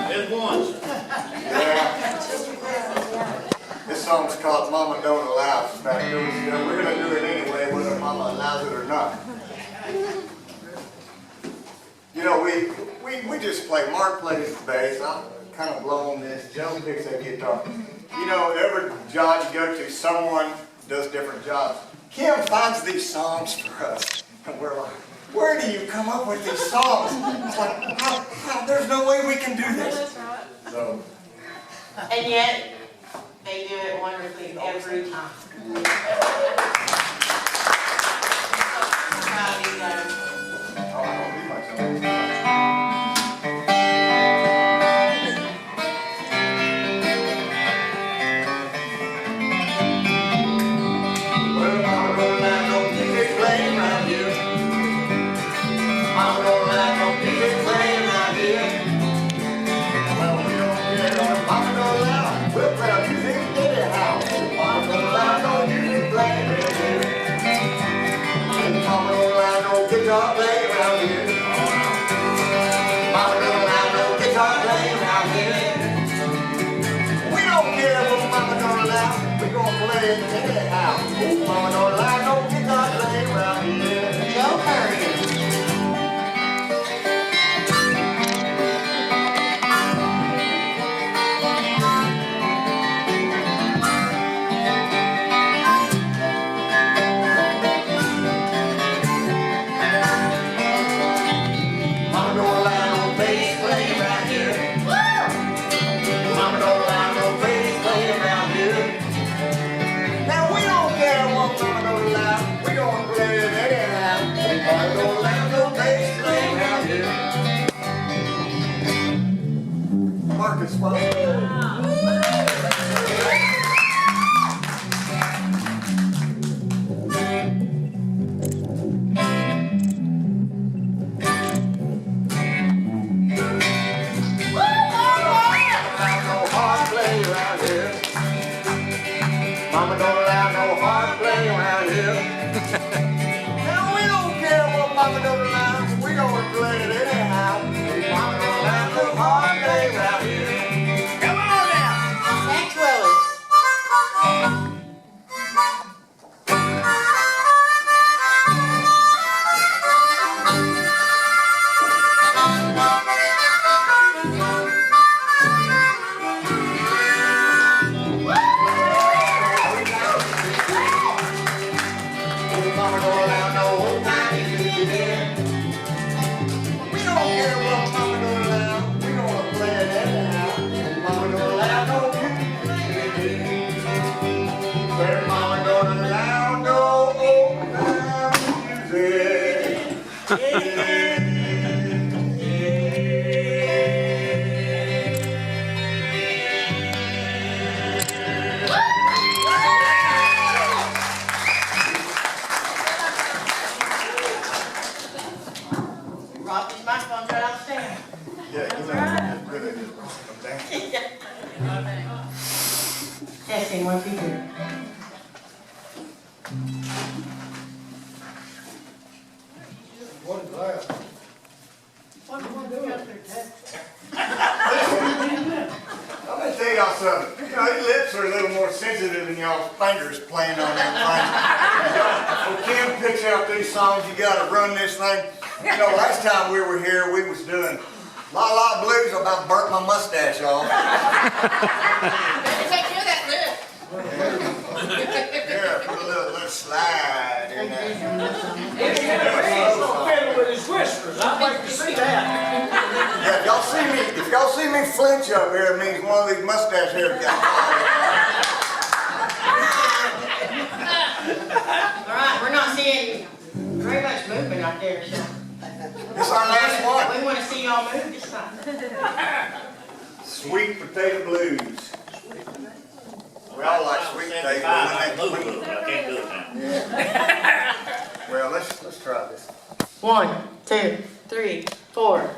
Just once. Yeah. This song's called Mama Don't Allow. It's about doing stuff. We're gonna do it anyway, whether Mama allows it or not. You know, we just play. Mark plays the bass. I'm kind of blowing this. Joe picks that guitar. You know, every job you go to, someone does different jobs. Kim finds these songs for us, and we're like, where do you come up with these songs? It's like, there's no way we can do this. So, And yet, they do it wonderfully every time. Proud of you guys. oh, I don't do much of that. Well, Mama don't like no music playing around here. Mama don't like no music playing around here. Well, we don't care. Mama don't allow. We'll play our music anyhow. Mama don't allow no music playing around here. Mama don't allow no guitar playing around here. Mama don't allow no guitar playing around here. We don't care what Mama don't allow. We gonna play it anyhow. Mama don't allow no guitar playing around here. Joe Curry. Mama don't allow no bass playing around here. Mama don't allow no bass playing around here. Now we don't care what Mama don't allow. We gonna play it anyhow. Mama don't allow no bass playing around here. Marcus, what? Mama don't allow no hard play around here. Now we don't care what Mama don't allow. We gonna play it anyhow. Mama don't allow no hard play around here. Come on now. Max Willis. Mama don't allow no old time music. We don't care what Mama don't allow. We gonna play it anyhow. Mama don't allow no music. But Mama don't allow no old time music. Robbie's microphone's right on stand. Yeah, you know, really just come down. Testing 1, 2, 3. I'm gonna tell y'all something. You know, these lips are a little more sensitive than y'all's fingers playing on them things. When Kim picks out these songs, you gotta run this thing. You know, last time we were here, we was doing La La Blues. I about burnt my mustache off. Take care of that lip. Yeah, put a little slide in there. With his whiskers, I'd like to see that. Yeah, if y'all see me flinch up here, it means one of these mustache hairs got All right, we're not seeing very much movement out there, so. This our last one. We want to see y'all move this time. Sweet Potato Blues. We all like sweet potato. I can't do it now. Well, let's try this. 1, 2, 3, 4.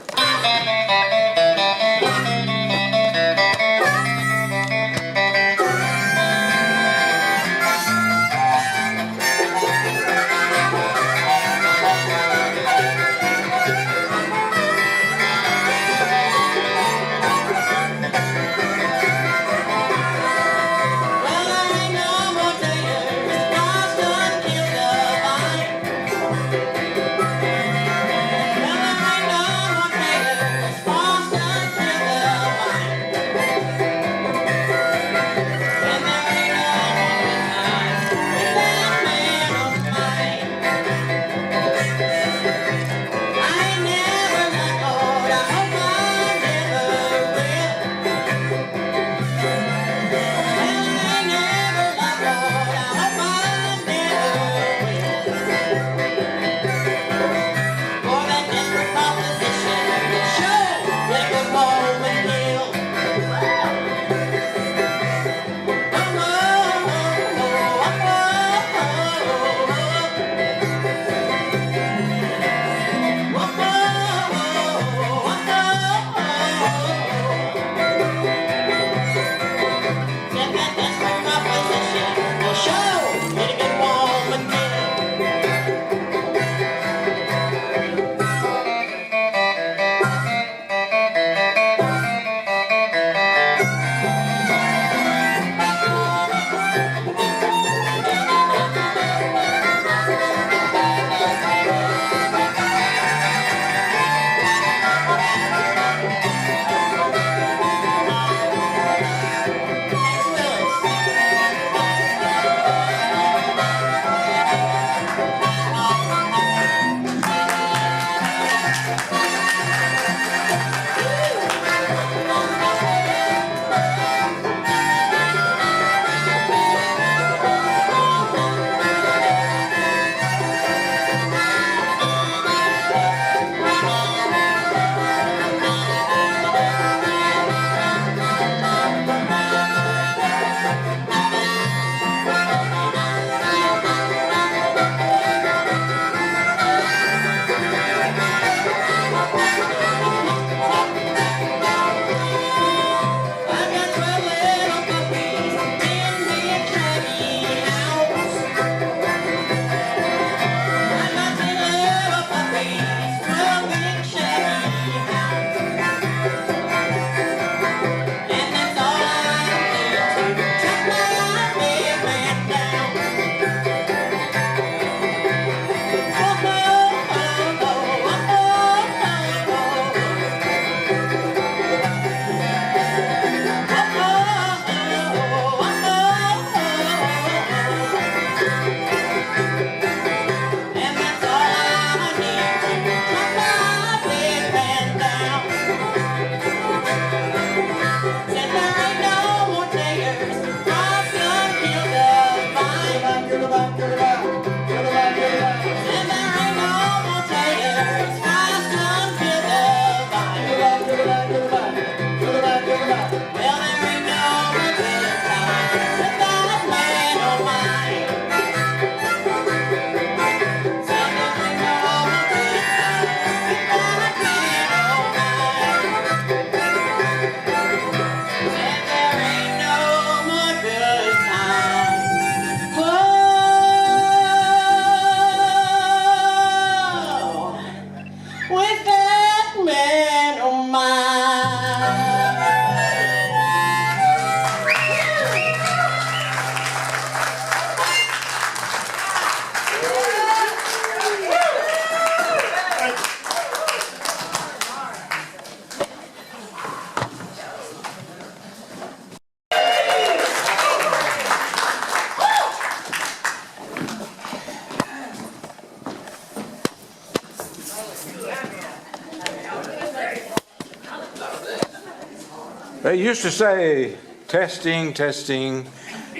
They used to say, testing, testing.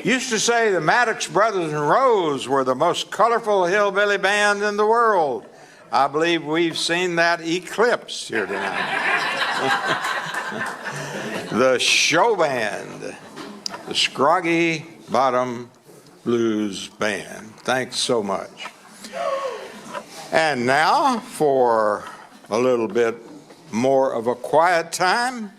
Used to say the Maddox Brothers and Rose were the most colorful hillbilly band in the world. I believe we've seen that eclipsed here tonight. The show band, the Scroggy Bottom Blues Band. Thanks so much. And now for a little bit more of a quiet time.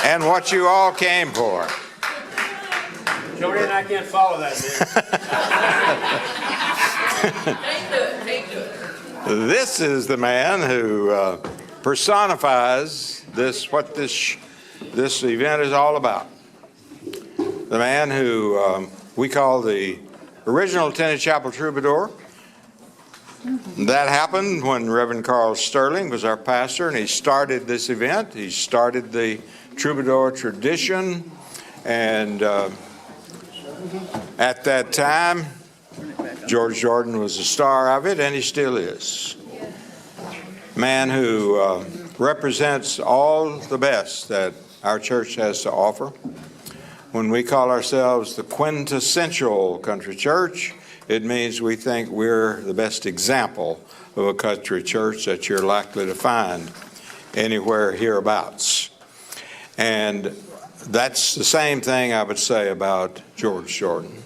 And what you all came for. Jody and I can't follow that, man. This is the man who personifies what this event is all about. The man who we call the original Tinney Chapel Troubadour. That happened when Reverend Carl Sterling was our pastor, and he started this event. He started the troubadour tradition, and at that time, George Jordan was the star of it, and he still is. Man who represents all the best that our church has to offer. When we call ourselves the quintessential country church, it means we think we're the best example of a country church that you're likely to find anywhere hereabouts. And that's the same thing I would say about George Jordan.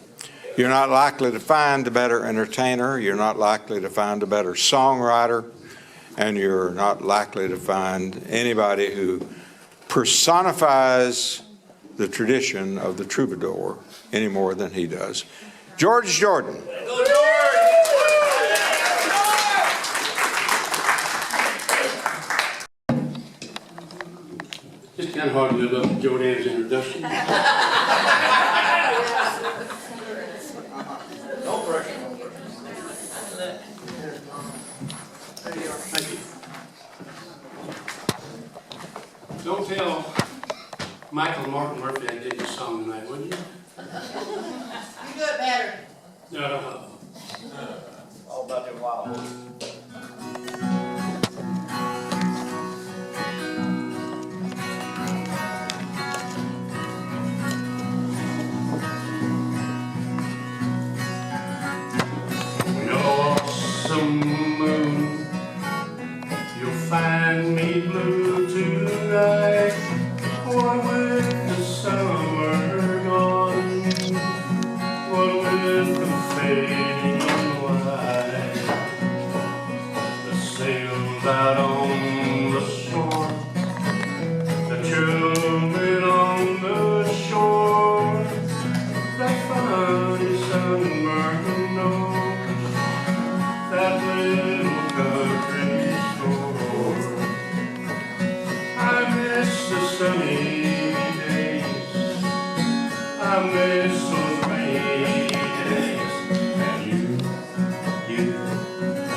You're not likely to find a better entertainer, you're not likely to find a better songwriter, and you're not likely to find anybody who personifies the tradition of the troubadour any more than he does. George Jordan. Go George! It's kind of hard to live up to Jordan's introduction. Thank you. Don't tell Michael and Martin Murphy I did this song tonight, would you? You do it better. No. All about them wild horses. Awesome moon, you'll find me blue tonight. What with the summer gone, what with the fading light. The sails out on the shore, the children on the shore, that funny sunburned nose, that little country store. I miss the sunny days, I miss those rainy days, and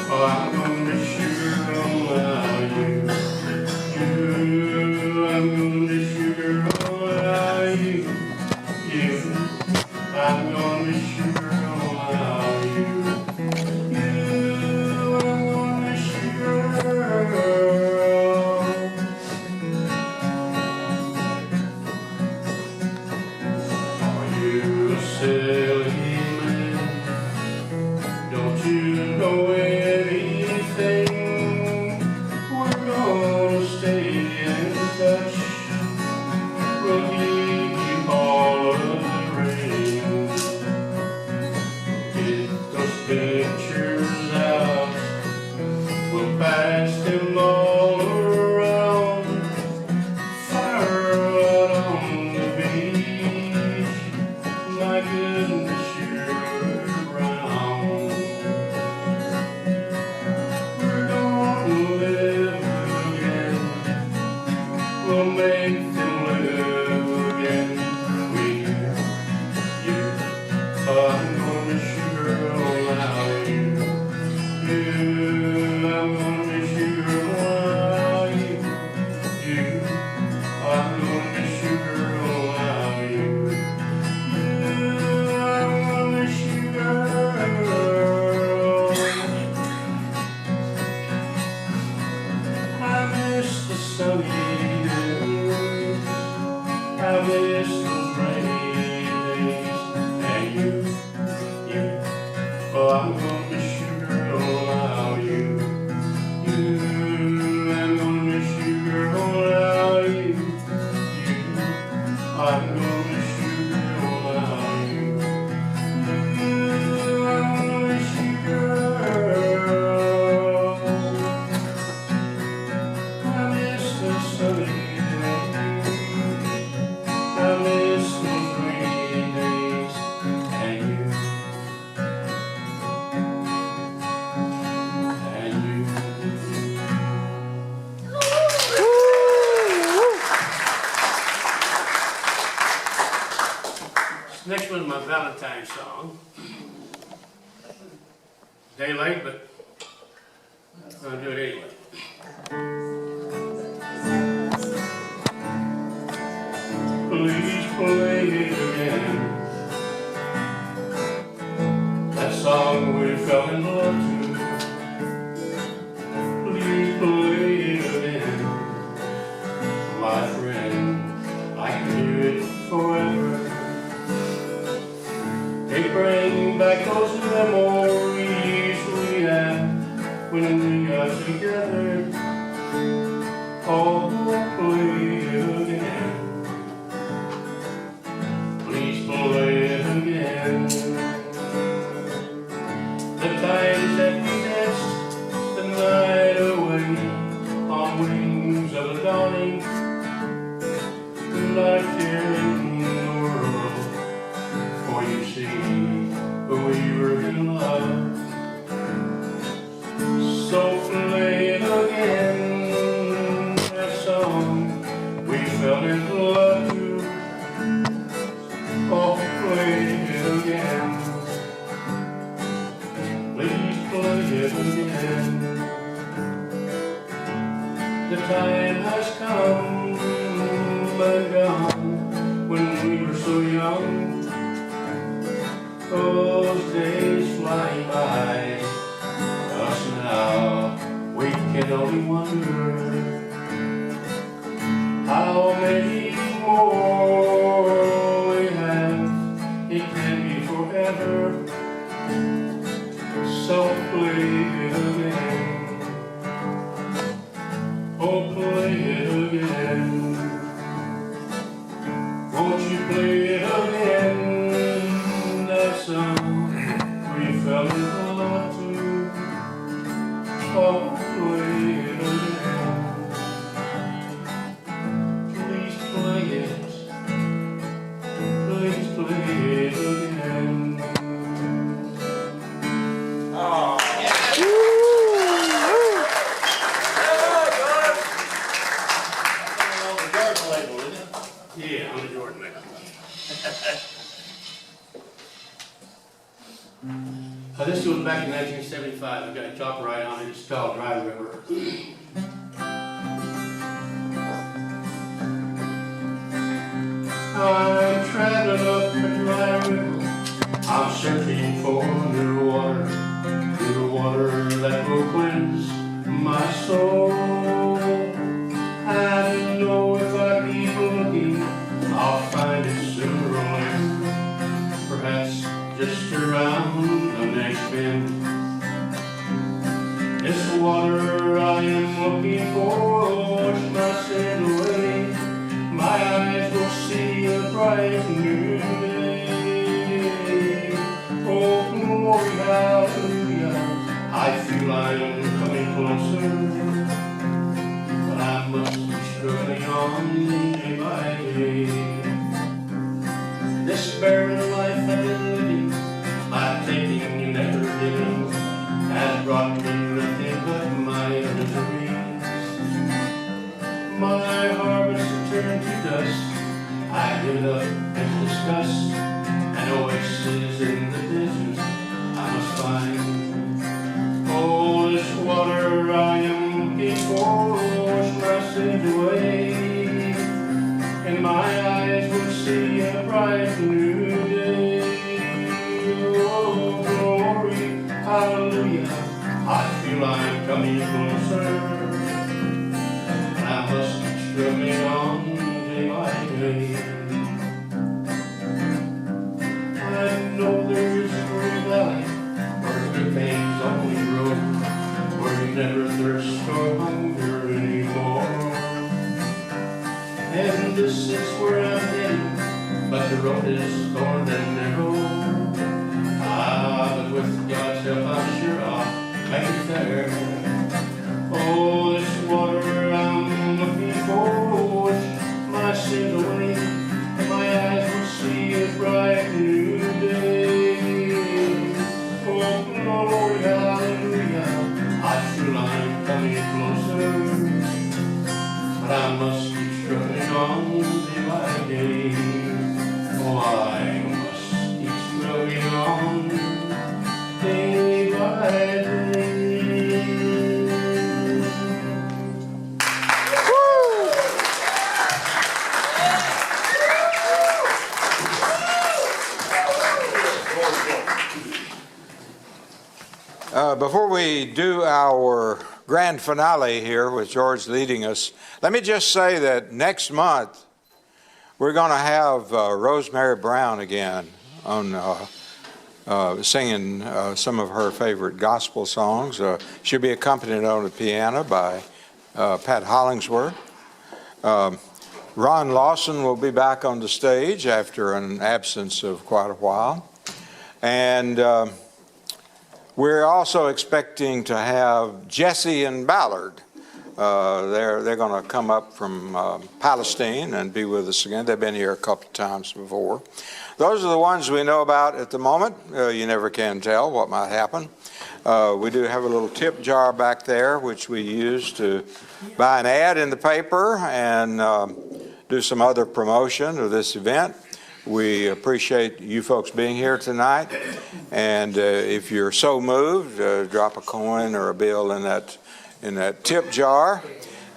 oh, I'm gonna sugar on I'm gonna sugar on I'm gonna sugar on silly man, don't you know anything? We're gonna stay in touch. We'll keep you all of the rain. Next one's my Valentine's song. Day late, but I'm gonna do it anyway. Please play it again. That song we fell in love to. Please play it again. My friend, I can hear it forever. They bring back those memories we had when we got together. Oh, play it again. Please play it again. The times that we danced the night away on wings of the dawning, not caring in the world. For you see, we were in love. So play it again, that song we fell in love to. Oh, play it again. Please play it again. The time has come and gone when we were so young. Those days flying by us now, we can only wonder how many more we have. It can be forever. So play it again. Oh, play it again. Won't you play it again? That song we fell in love to. Oh, play it again. Please play it. Please play it again. Oh, yeah. On the Jordan label, isn't it? Yeah, on the Jordan label. This was back in 1975. We got a copyright on it. It's called Dry River. I'm traveling up the dry river. I'm searching for new water that will cleanse my soul. I know if I keep looking, I'll find it sooner or later. Perhaps just around the next bend. This water I am looking for will wash my sin away. My eyes will see a bright new day. Oh, glory, hallelujah. I feel I'm coming closer, but I must be struggling on day by day. This barren life I've been living, I'm taking and never giving, has brought me nothing but my miseries. My harvest turned to dust. I give it up in disgust. An oasis in the desert I must find. Oh, this water I am looking for will wash my sins away, and my eyes will see a bright new day. Oh, glory, hallelujah. I feel I'm coming closer, and I must keep struggling on day by day. I know there is a great valley where good things only grow, where you never thirst or hunger anymore. And this is where I'm heading, but the road is thorn and narrow. Ah, but with God's help I'm sure I'll make it there. Oh, this water I'm looking for will wash my sins away, and my eyes will see a bright new day. Oh, glory, hallelujah. I feel I'm coming closer, but I must keep struggling on day by day. Oh, I Before we do our grand finale here with George leading us, let me just say that next month we're going to have Rosemary Brown again on singing some of her favorite gospel songs. She'll be accompanied on the piano by Pat Hollingsworth. Ron Lawson will be back on the stage after an absence of quite a while. And we're also expecting to have Jesse and Ballard. They're going to come up from Palestine and be with us again. They've been here a couple of times before. Those are the ones we know about at the moment. You never can tell what might happen. We do have a little tip jar back there, which we use to buy an ad in the paper and do some other promotion of this event. We appreciate you folks being here tonight, and if you're so moved, drop a coin or a bill in that tip jar.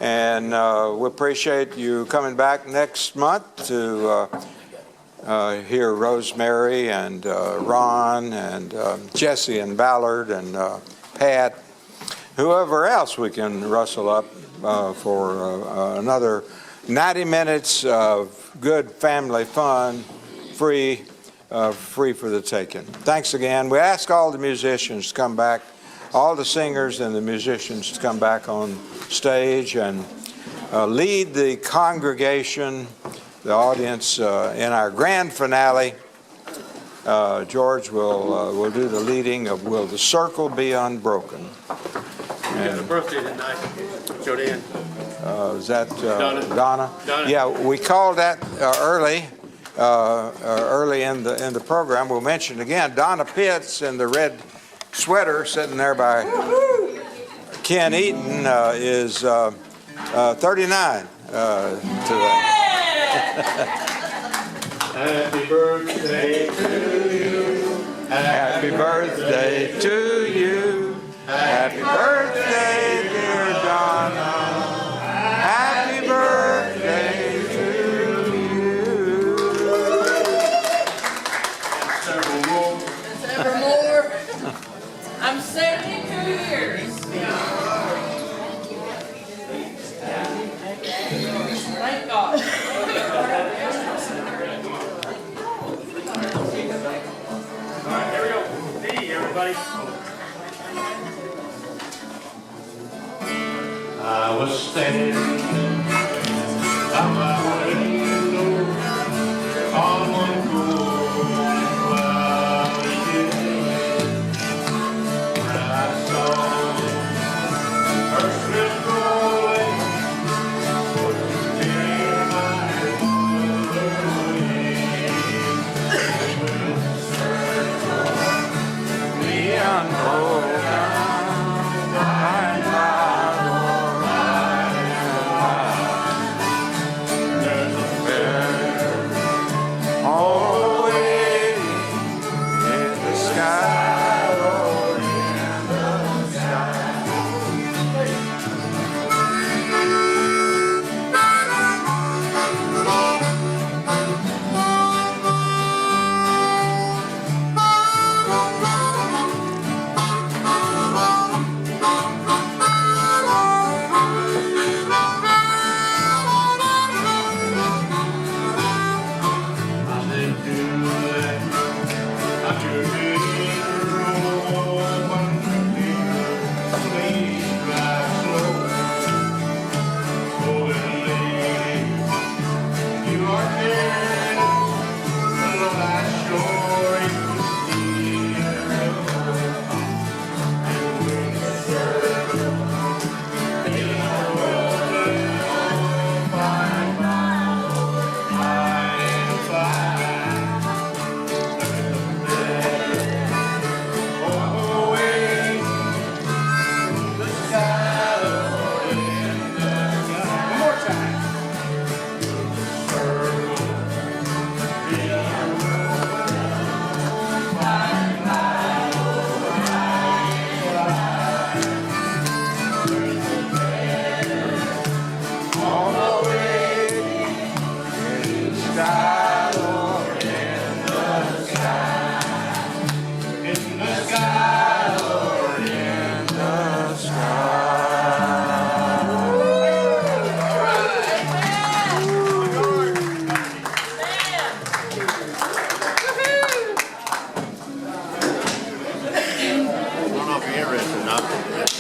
And we appreciate you coming back next month to hear Rosemary and Ron and Jesse and Ballard and Pat, whoever else we can rustle up for another 90 minutes of good family fun, free for the taking. Thanks again. We ask all the musicians to come back, all the singers and the musicians to come back on stage and lead the congregation, the audience in our grand finale. George will do the leading of "Will the Circle Be Unbroken." We got a birthday tonight, Jodanne. Is that Donna? Donna? Yeah, we called that early in the program. We'll mention again, Donna Pitts in the red sweater sitting there by Ken Eaton is 39 today. Happy birthday to you. Happy birthday to you. Happy birthday, dear Donna. Happy birthday to you. Several more. Ever more. I'm 72 years. Thank God. All right, here we go. Hey, everybody. I was standing by my window on one cold cloudy day when I saw her slip away, tear my mother away. Be unbroken by my Lord. Always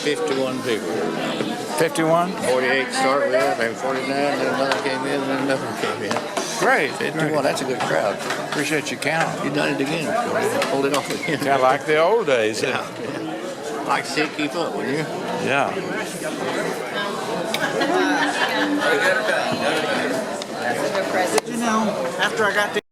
51 people. 51? 48 to start with, maybe 49, then another came in, and then another one came in. Great. 51, that's a good crowd. Appreciate you counting. You done it again. Hold it off again. Kind of like the old days. Yeah. Like to see it keep up, wouldn't you? Yeah. You know, after I got the